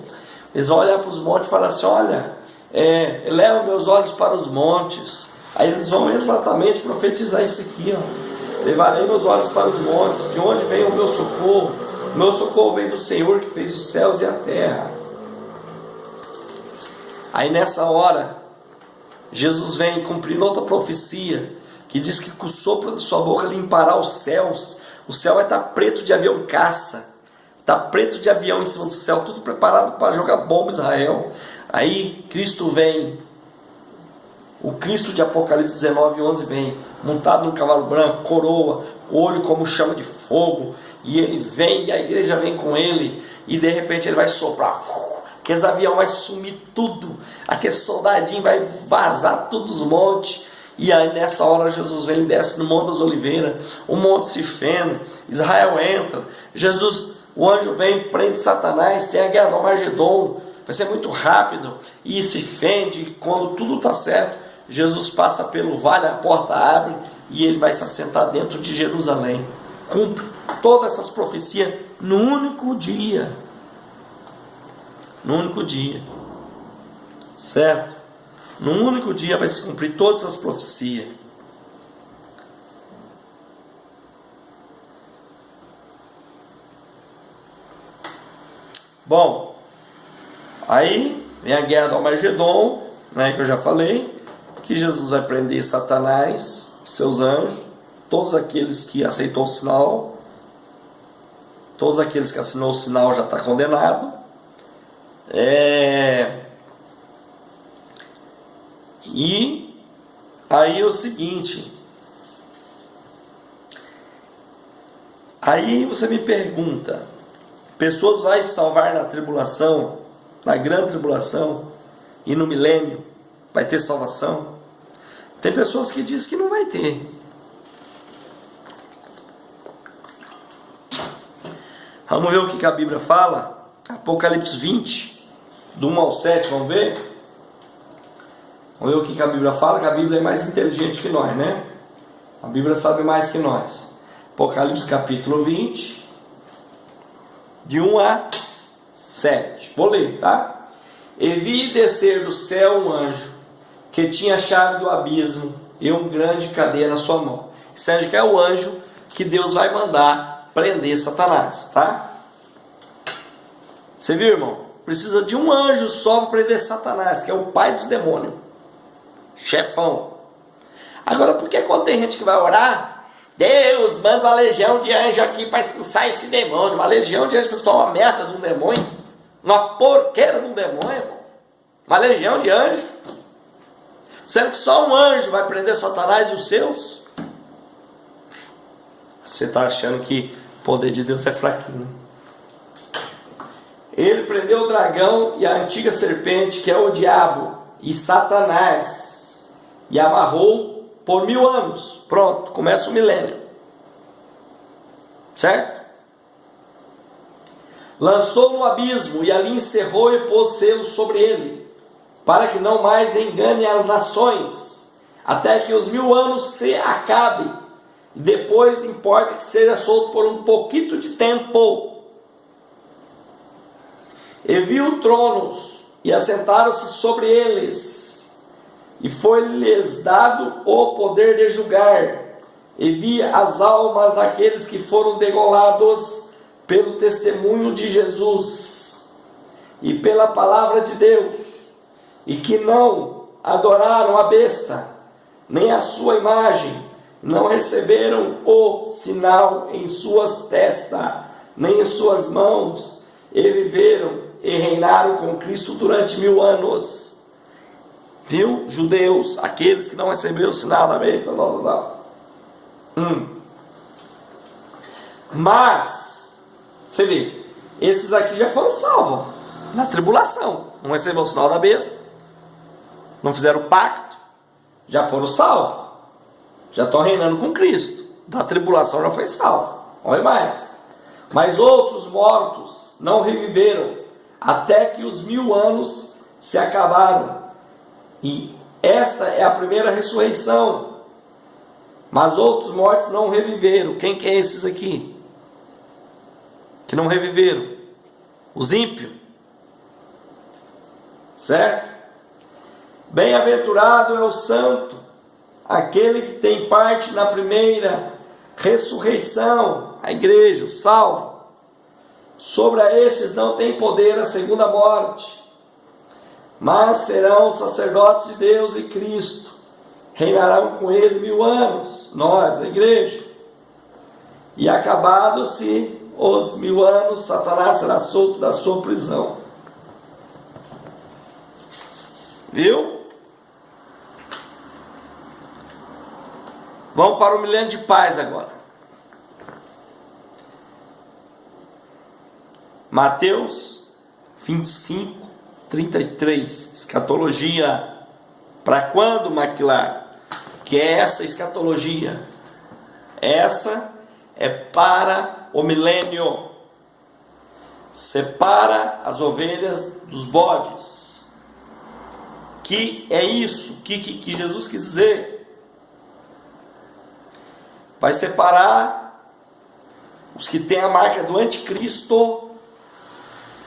Eles vão olhar para os montes e falar assim, olha, eleva meus olhos para os montes. Aí eles vão exatamente profetizar isso aqui, ó. Levarei meus olhos para os montes, de onde vem o meu socorro? O meu socorro vem do Senhor que fez os céus e a terra. Aí nessa hora, Jesus vem cumprindo outra profecia, que diz que com o sopro da sua boca limpará os céus. O céu vai estar preto de avião caça, está preto de avião em cima do céu, tudo preparado para jogar bomba em Israel. Aí Cristo vem, o Cristo de Apocalipse 19:11 vem, montado num cavalo branco, coroa, olho como chama de fogo, e ele vem, e a igreja vem com ele, e de repente ele vai soprar, aqueles avião vai sumir tudo, aquele soldadinho vai vazar todos os montes, e aí nessa hora Jesus vem e desce no Monte das Oliveiras, o monte se fenda, Israel entra, Jesus, o anjo vem, prende Satanás, tem a guerra do Armagedon, vai ser muito rápido, e se fende, quando tudo está certo, Jesus passa pelo vale, a porta abre, e ele vai se assentar dentro de Jerusalém, cumpre todas essas profecias no único dia, certo? Num único dia vai se cumprir todas as profecias. Bom, aí vem a guerra do Armagedon, né, que eu já falei, que Jesus vai prender Satanás, seus anjos, todos aqueles que aceitou o sinal, todos aqueles que assinou o sinal já está condenado. E aí é o seguinte, aí você me pergunta, pessoas vai salvar na tribulação, na grande tribulação e no milênio vai ter salvação? Tem pessoas que dizem que não vai ter. Vamos ver o que a Bíblia fala? Apocalipse 20, do 1 ao 7, vamos ver? Vamos ver o que a Bíblia fala, que a Bíblia é mais inteligente que nós, né? A Bíblia sabe mais que nós. Apocalipse capítulo 20, de 1 a 7. Vou ler, tá? E vi descer do céu um anjo, que tinha a chave do abismo e uma grande cadeia na sua mão. Isso é o anjo que Deus vai mandar prender Satanás, tá? Você viu, irmão? Precisa de um anjo só para prender Satanás, que é o pai dos demônios, chefão. Agora, por que quando tem gente que vai orar, Deus manda uma legião de anjo aqui para expulsar esse demônio? Uma legião de anjo para expulsar uma merda de um demônio, uma porqueira de um demônio, irmão. Uma legião de anjo, sendo que só um anjo vai prender Satanás e os seus? Você está achando que o poder de Deus é fraquinho, né? Ele prendeu o dragão e a antiga serpente, que é o diabo e Satanás, e amarrou por 1000 anos. Pronto, começa o milênio, certo? Lançou no abismo e ali encerrou e pôs selo sobre ele, para que não mais engane as nações, até que os 1000 anos se acabem, e depois importa que seja solto por um pouquinho de tempo. E viu tronos, e assentaram-se sobre eles, e foi-lhes dado o poder de julgar, e via as almas daqueles que foram degolados pelo testemunho de Jesus, e pela palavra de Deus, e que não adoraram a besta, nem a sua imagem, não receberam o sinal em suas testas, nem em suas mãos, e viveram e reinaram com Cristo durante 1000 anos. Viu? Judeus, aqueles que não receberam o sinal da besta, Mas Você vê, esses aqui já foram salvos na tribulação. Não receberam o sinal da besta, não fizeram pacto, já foram salvos, já estão reinando com Cristo. Da tribulação já foi salvo. Olha mais. Mas outros mortos não reviveram, até que os 1000 anos se acabaram. E esta é a primeira ressurreição. Mas outros mortos não reviveram. Quem que é esses aqui? Que não reviveram? Os ímpios. Certo? Bem-aventurado é o santo, aquele que tem parte na primeira ressurreição, a igreja, o salvo. Sobre estes não tem poder a segunda morte, mas serão sacerdotes de Deus e Cristo, reinarão com ele 1000 anos, nós, a igreja. E acabados-se os 1000 anos, Satanás será solto da sua prisão. Viu? Vamos para o milênio de paz agora. Mateus 25, 33. Escatologia. Para quando, Maquilar? Que é essa escatologia? Essa é para o milênio. Separa as ovelhas dos bodes. Que é isso? Que Jesus quis dizer? Vai separar os que têm a marca do anticristo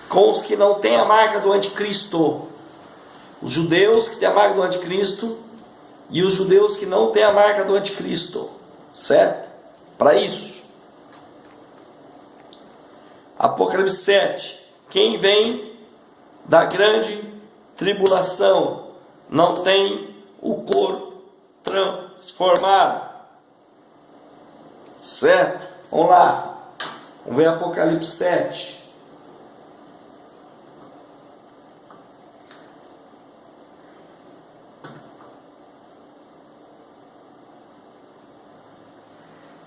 com os que não têm a marca do anticristo. Os judeus que têm a marca do anticristo e os judeus que não têm a marca do anticristo. Certo? Para isso. Apocalipse 7. Quem vem da grande tribulação não tem o corpo transformado. Certo? Vamos lá. Vamos ver Apocalipse 7.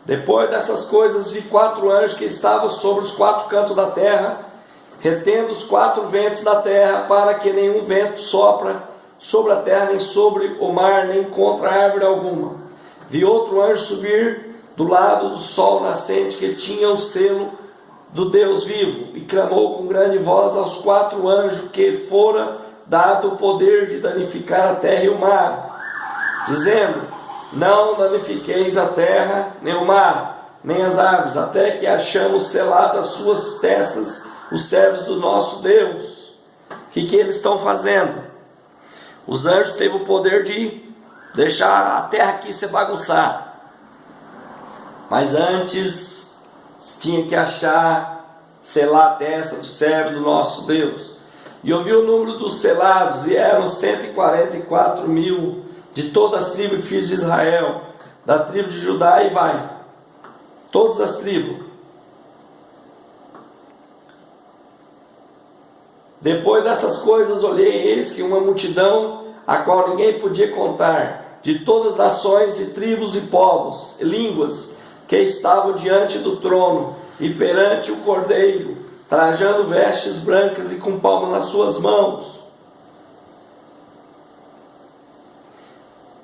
Depois dessas coisas vi 4 anjos que estavam sobre os 4 cantos da terra, retendo os 4 ventos da terra, para que nenhum vento sopra sobre a terra, nem sobre o mar, nem contra árvore alguma. Vi outro anjo subir do lado do sol nascente, que tinha o selo do Deus vivo, e clamou com grande voz aos 4 anjos que fora dado o poder de danificar a terra e o mar, dizendo: não danifiqueis a terra, nem o mar, nem as árvores, até que achamos seladas as suas testas os servos do nosso Deus. O que eles estão fazendo? Os anjos teve o poder de deixar a terra aqui se bagunçar. Mas antes tinha que selar a testa dos servos do nosso Deus. E eu vi o número dos selados, e eram 144.000 de todas as tribos e filhos de Israel, da tribo de Judá, e vai. Todas as tribos. Depois dessas coisas olhei, eis que uma multidão, a qual ninguém podia contar, de todas as nações e tribos e povos, e línguas, que estavam diante do trono e perante o Cordeiro, trajando vestes brancas e com palmas nas suas mãos.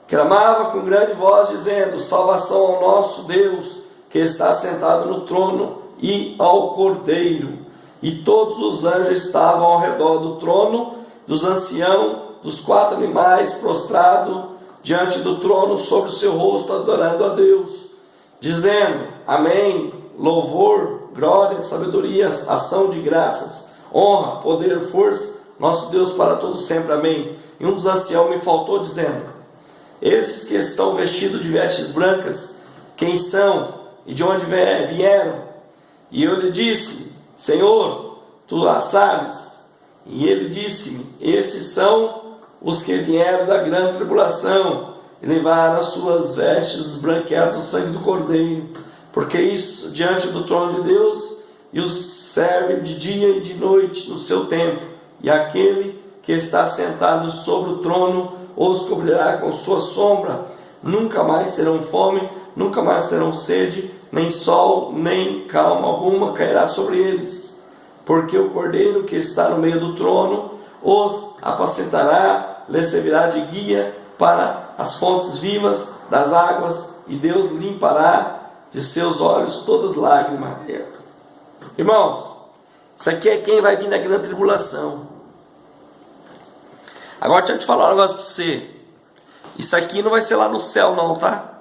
Clamava com grande voz, dizendo: salvação ao nosso Deus, que está sentado no trono, e ao Cordeiro. E todos os anjos estavam ao redor do trono, dos anciãos, dos 4 animais, prostrados diante do trono, sobre o seu rosto, adorando a Deus, dizendo: amém, louvor, glória, sabedoria, ação de graças, honra, poder, força, nosso Deus para todos sempre, amém. E um dos anciãos me faltou, dizendo: esses que estão vestidos de vestes brancas, quem são e de onde vieram? E eu lhe disse: Senhor, tu a sabes. E ele disse-me: estes são os que vieram da grande tribulação, e levaram as suas vestes branqueadas o sangue do Cordeiro, porque isso diante do trono de Deus, e os serve de dia e de noite no seu templo, e aquele que está sentado sobre o trono os cobrirá com sua sombra. Nunca mais terão fome, nunca mais terão sede, nem sol, nem calma alguma cairá sobre eles, porque o Cordeiro que está no meio do trono os apacentará, lhes servirá de guia para as fontes vivas das águas, e Deus limpará de seus olhos todas lágrimas. Irmãos, isso aqui é quem vai vir na grande tribulação. Agora deixa eu te falar um negócio para você. Isso aqui não vai ser lá no céu não, tá?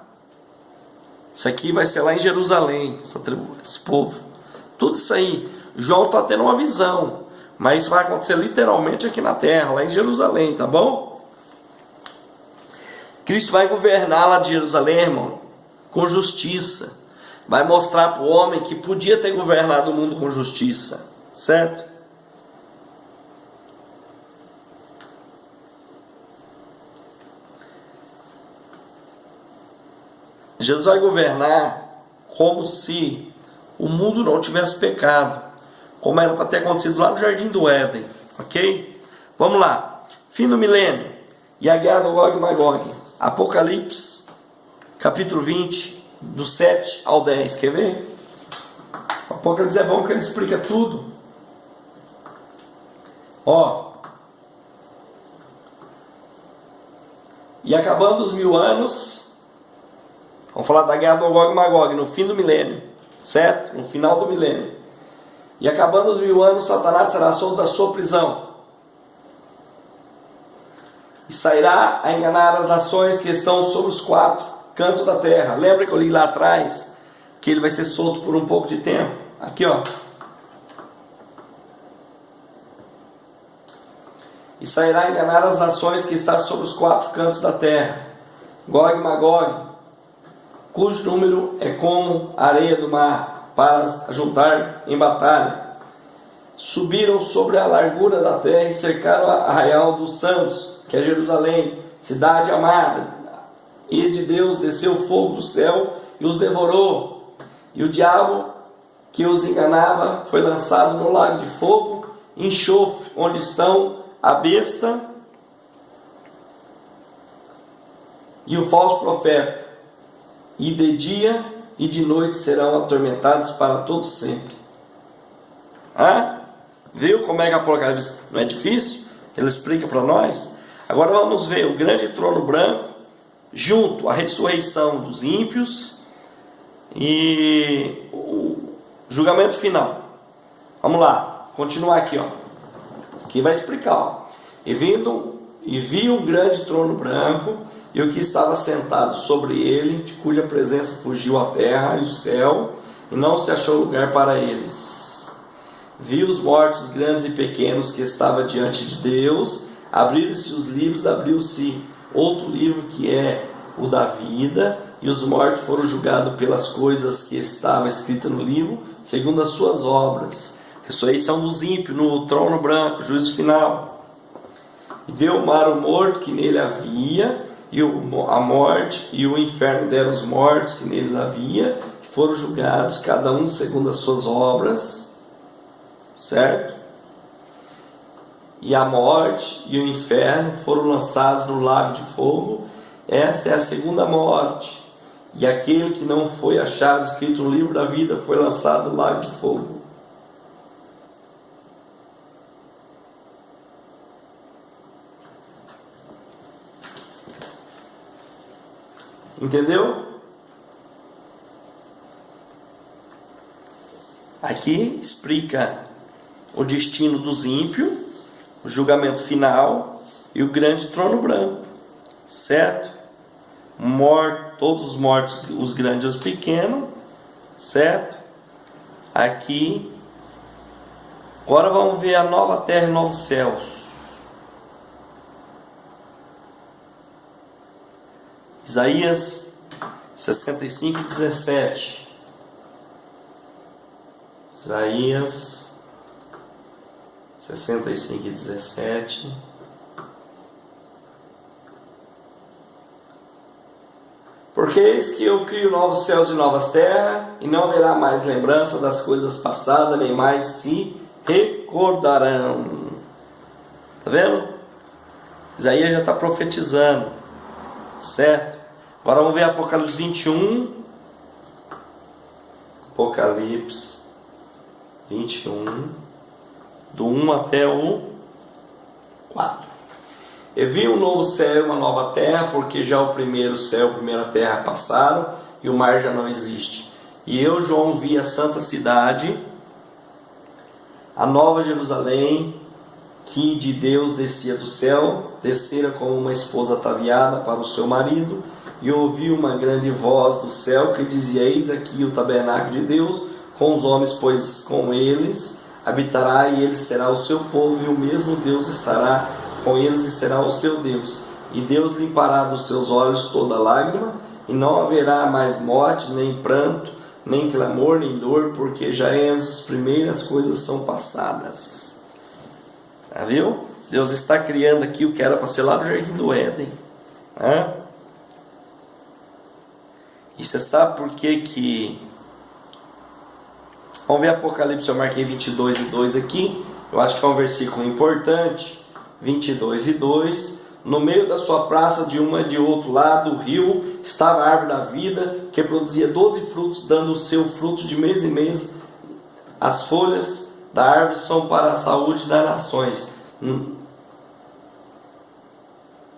Isso aqui vai ser lá em Jerusalém, esse povo. Tudo isso aí, João está tendo uma visão, mas isso vai acontecer literalmente aqui na terra, lá em Jerusalém, tá bom? Cristo vai governar lá de Jerusalém, irmão, com justiça. Vai mostrar para o homem que podia ter governado o mundo com justiça, certo? Jesus vai governar como se o mundo não tivesse pecado, como era para ter acontecido lá no Jardim do Éden, ok? Vamos lá, fim do milênio, e a guerra do Gog e Magog, Apocalipse, capítulo 20, do 7 ao 10, quer ver? O Apocalipse é bom que ele explica tudo. Ó, e acabando os 1000 anos, vamos falar da guerra do Gog e Magog, no fim do milênio, certo? No final do milênio. E acabando os 1000 anos, Satanás será solto da sua prisão, e sairá a enganar as nações que estão sobre os 4 cantos da terra. Lembra que eu li lá atrás que ele vai ser solto por um pouco de tempo? Aqui, ó. E sairá a enganar as nações que estão sobre os 4 cantos da terra, Gog e Magog, cujo número é como a areia do mar, para juntar em batalha. Subiram sobre a largura da terra e cercaram a arraial dos santos, que é Jerusalém, cidade amada. E de Deus desceu fogo do céu e os devorou. E o diabo que os enganava foi lançado no lago de fogo e enxofre, onde estão a besta e o falso profeta. E de dia e de noite serão atormentados para todo sempre. Viu como é que a Apocalipse não é difícil? Ele explica para nós. Agora vamos ver o grande trono branco, junto à ressurreição dos ímpios e o julgamento final. Vamos lá, continuar aqui, ó. Aqui vai explicar, ó. E vi um grande trono branco, e o que estava sentado sobre ele, de cuja presença fugiu a terra e o céu, e não se achou lugar para eles. Vi os mortos grandes e pequenos que estavam diante de Deus. Abriram-se os livros, abriu-se outro livro que é o da vida, e os mortos foram julgados pelas coisas que estavam escritas no livro, segundo as suas obras. Ressurreição dos ímpios no trono branco, juízo final. E deu o mar o morto que nele havia, e a morte e o inferno deram os mortos que neles havia, que foram julgados, cada um segundo as suas obras, certo? E a morte e o inferno foram lançados no lago de fogo. Esta é a segunda morte. E aquele que não foi achado escrito no livro da vida foi lançado no lago de fogo. Entendeu? Aqui explica o destino dos ímpios, o julgamento final e o grande trono branco, certo? Todos os mortos, os grandes e os pequenos, certo? Aqui, agora vamos ver a nova terra e novos céus. Isaías 65, 17. Isaías 65, 17. Porque eis que eu crio novos céus e novas terras, e não haverá mais lembrança das coisas passadas, nem mais se recordarão. Está vendo? Isaías já está profetizando, certo? Agora vamos ver Apocalipse 21, Apocalipse 21, do 1 até o 4. E vi um novo céu e uma nova terra, porque já o primeiro céu e a primeira terra passaram, e o mar já não existe. E eu, João, vi a santa cidade, a nova Jerusalém, que de Deus descia do céu, descera como uma esposa ataviada para o seu marido, e ouvi uma grande voz do céu que dizia: eis aqui o tabernáculo de Deus com os homens, pois com eles habitará, e ele será o seu povo, e o mesmo Deus estará com eles e será o seu Deus. E Deus limpará dos seus olhos toda lágrima, e não haverá mais morte, nem pranto, nem clamor, nem dor, porque já as primeiras coisas são passadas. Viu? Deus está criando aqui o que era para ser lá no Jardim do Éden. E você sabe por que... Vamos ver Apocalipse, eu marquei 22 e 2 aqui. Eu acho que é um versículo importante. 22 e 2. No meio da sua praça, de uma e de outro lado do rio, estava a árvore da vida, que produzia 12 frutos, dando o seu fruto de mês em mês. As folhas da árvore são para a saúde das nações.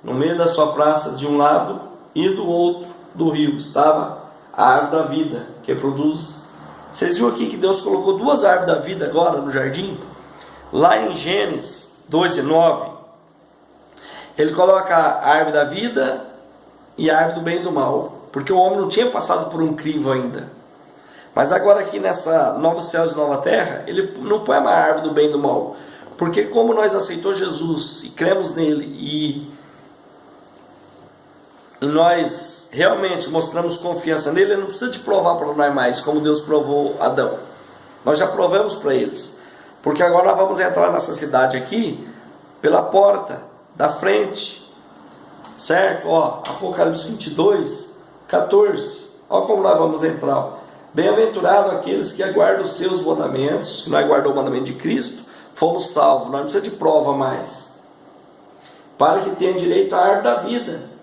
No meio da sua praça, de um lado e do outro do rio, estava a árvore da vida, que produz... Vocês viram aqui que Deus colocou duas árvores da vida agora no jardim? Lá em Gênesis 2 e 9, Ele coloca a árvore da vida e a árvore do bem e do mal, porque o homem não tinha passado por um crivo ainda. Mas agora aqui nessa nova céus e nova terra, Ele não põe uma árvore do bem e do mal, porque como nós aceitamos Jesus e cremos nele, e nós realmente mostramos confiança nele, Ele não precisa de provar para nós mais, como Deus provou Adão. Nós já provamos para eles, porque agora nós vamos entrar nessa cidade aqui, pela porta da frente, certo? Apocalipse 22, 14, como nós vamos entrar. Bem-aventurado aqueles que aguardam os seus mandamentos. Se nós guardamos o mandamento de Cristo, fomos salvos, nós não precisamos de prova mais, para que tenham direito à árvore da vida,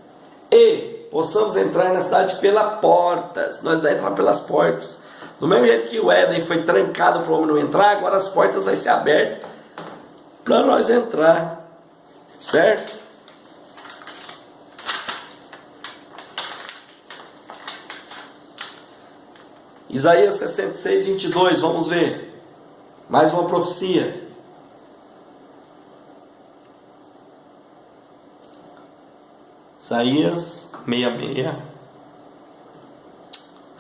e possamos entrar na cidade pelas portas. Nós vamos entrar pelas portas. Do mesmo jeito que o Éden foi trancado para o homem não entrar, agora as portas vão ser abertas para nós entrar, certo? Isaías 66, 22, vamos ver. Mais uma profecia. Isaías 66,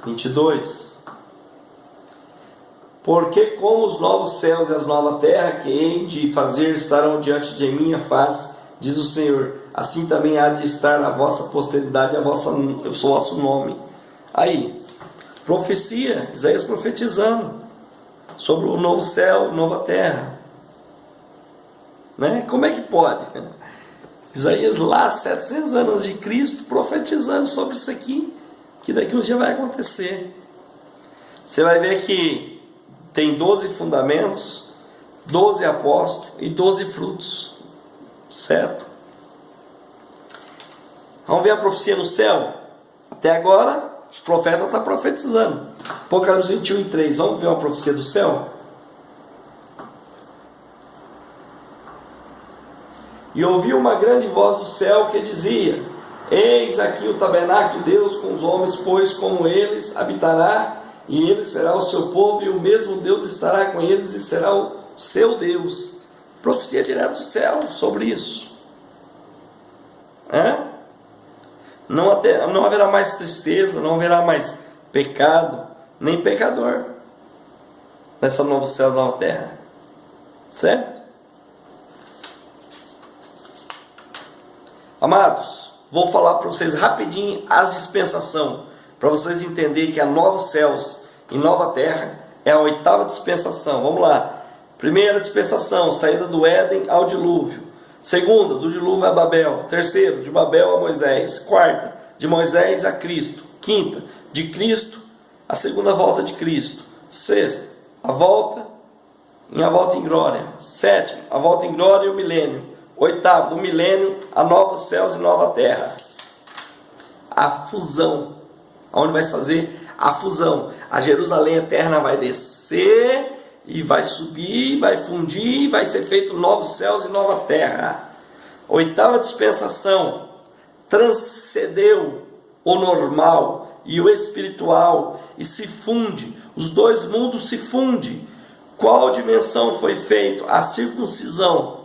22. Porque como os novos céus e as novas terras que hei de fazer estarão diante de minha face, diz o Senhor, assim também há de estar na vossa posteridade o vosso nome. Aí, profecia, Isaías profetizando sobre o novo céu, nova terra. Como é que pode? Isaías lá, 700 anos de Cristo, profetizando sobre isso aqui, que daqui um dia vai acontecer. Você vai ver que tem 12 fundamentos, 12 apóstolos e 12 frutos, certo? Vamos ver a profecia no céu. Até agora, os profetas estão profetizando. Apocalipse 21 e 3, vamos ver uma profecia do céu? E ouvi uma grande voz do céu que dizia: eis aqui o tabernáculo de Deus com os homens, pois como eles habitará, e ele será o seu povo, e o mesmo Deus estará com eles, e será o seu Deus. Profecia direto do céu sobre isso. Não haverá mais tristeza, não haverá mais pecado, nem pecador, nessa nova céu e nova terra, certo? Amados, vou falar para vocês rapidinho as dispensações, para vocês entenderem que a nova céus e nova terra é a 8ª dispensação. Vamos lá. Primeira dispensação, saída do Éden ao dilúvio. Segunda, do dilúvio a Babel. Terceiro, de Babel a Moisés. Quarta, de Moisés a Cristo. Quinta, de Cristo a segunda volta de Cristo. Sexta, a volta em glória. Sétimo, a volta em glória e o milênio. Oitavo, do milênio a novos céus e nova terra. A fusão, onde vai se fazer a fusão. A Jerusalém eterna vai descer e vai subir, vai fundir, vai ser feito novos céus e nova terra. Oitava dispensação, transcendeu o normal e o espiritual e se funde, os dois mundos se fundem. Qual dimensão foi feita? A circuncisão.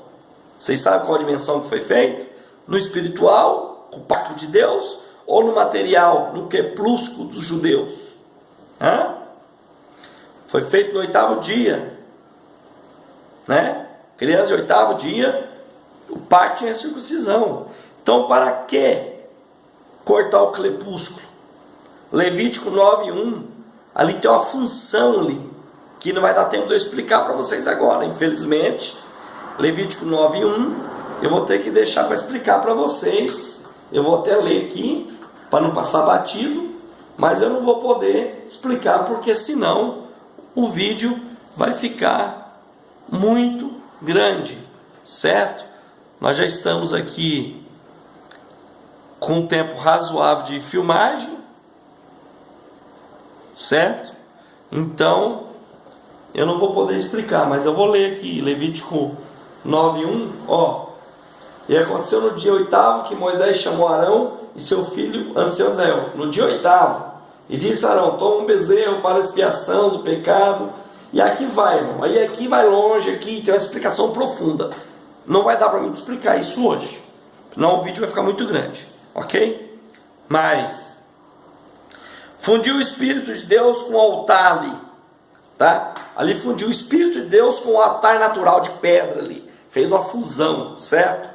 Vocês sabem qual dimensão que foi feita? No espiritual, com o pacto de Deus, ou no material, no crepúsculo dos judeus? Foi feito no 8º dia, né? Criança de 8º dia, o pacto e a circuncisão. Então, para que cortar o crepúsculo? Levítico 9:1, ali tem uma função ali, que não vai dar tempo de eu explicar para vocês agora, infelizmente. Levítico 9:1, eu vou ter que deixar para explicar para vocês. Eu vou até ler aqui, para não passar batido, mas eu não vou poder explicar, porque senão o vídeo vai ficar muito grande, certo? Nós já estamos aqui com um tempo razoável de filmagem, certo? Então, eu não vou poder explicar, mas eu vou ler aqui, Levítico 9:1, ó. E aconteceu no dia 8º que Moisés chamou Arão e seu filho ancião Israel. No dia 8º, e disse a Arão: toma um bezerro para a expiação do pecado. E aqui vai, irmão. Aí aqui vai longe, aqui tem uma explicação profunda. Não vai dar para mim explicar isso hoje, senão o vídeo vai ficar muito grande, ok? Mas fundiu o Espírito de Deus com o altar ali, tá? Ali fundiu o Espírito de Deus com o altar natural de pedra ali. Fez uma fusão, certo?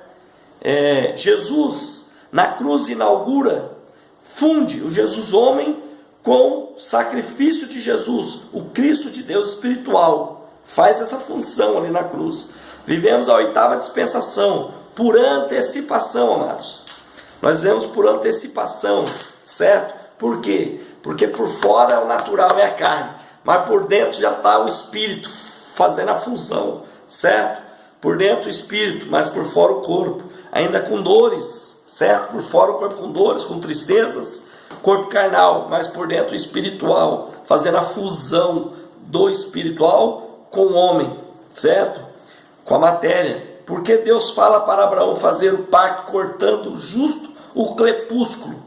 Jesus na cruz inaugura, funde o Jesus homem com o sacrifício de Jesus, o Cristo de Deus espiritual. Faz essa função ali na cruz. Vivemos a 8ª dispensação por antecipação, amados. Nós vivemos por antecipação, certo? Por quê? Porque por fora é o natural, é a carne, mas por dentro já está o Espírito fazendo a função, certo? Por dentro o Espírito, mas por fora o corpo, ainda com dores, certo? Por fora o corpo com dores, com tristezas, corpo carnal, mas por dentro o espiritual, fazendo a fusão do espiritual com o homem, certo? Com a matéria. Porque Deus fala para Abraão fazer o pacto cortando justo o crepúsculo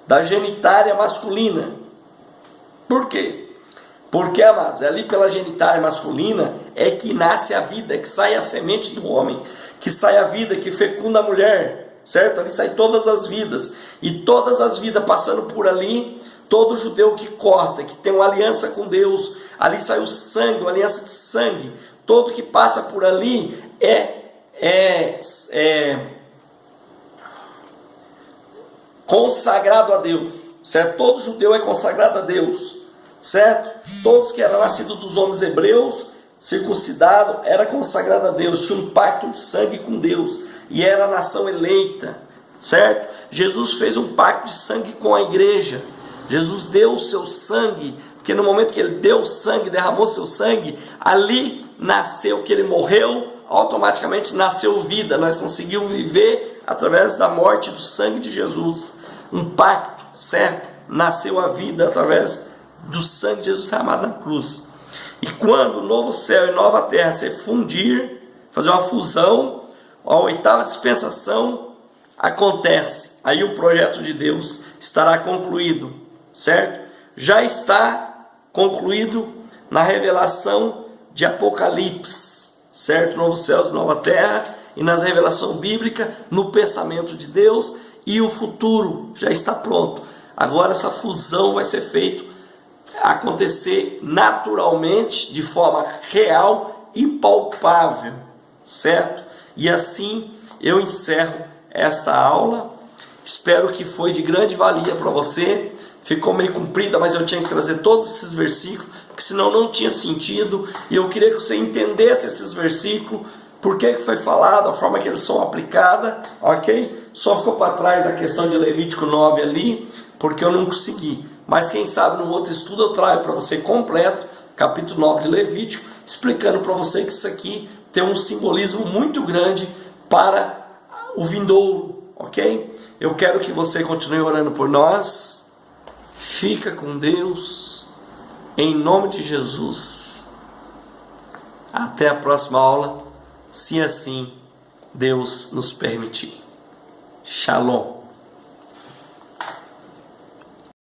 da genitária masculina. Por quê? Porque, amados, ali pela genitária masculina é que nasce a vida, que sai a semente do homem, que sai a vida, que fecunda a mulher, certo? Ali sai todas as vidas, e todas as vidas passando por ali, todo judeu que corta, que tem uma aliança com Deus, ali sai o sangue, uma aliança de sangue. Todo que passa por ali é consagrado a Deus, certo? Todo judeu é consagrado a Deus, certo? Todos que eram nascidos dos homens hebreus, circuncidado, era consagrado a Deus, tinha um pacto de sangue com Deus, e era a nação eleita, certo? Jesus fez um pacto de sangue com a igreja. Jesus deu o seu sangue, porque no momento que ele deu o sangue, derramou seu sangue, ali nasceu, que ele morreu, automaticamente nasceu vida. Nós conseguimos viver através da morte do sangue de Jesus, um pacto, certo? Nasceu a vida através do sangue de Jesus derramado na cruz. E quando o novo céu e nova terra se fundir, fazer uma fusão, a 8ª dispensação acontece. Aí o projeto de Deus estará concluído, certo? Já está concluído na revelação de Apocalipse, certo? Novo céus, nova terra, e nas revelações bíblicas, no pensamento de Deus, e o futuro já está pronto. Agora essa fusão vai ser feita, acontecer naturalmente, de forma real e palpável, certo? E assim eu encerro esta aula. Espero que foi de grande valia para você. Ficou meio comprida, mas eu tinha que trazer todos esses versículos, porque senão não tinha sentido, e eu queria que você entendesse esses versículos, por que foi falado, a forma que eles são aplicados, ok? Só ficou para trás a questão de Levítico 9 ali, porque eu não consegui. Mas quem sabe no outro estudo eu trago para você completo, capítulo 9 de Levítico, explicando para você que isso aqui tem um simbolismo muito grande para o vindouro, ok? Eu quero que você continue orando por nós. Fica com Deus, em nome de Jesus. Até a próxima aula, se assim Deus nos permitir. Shalom.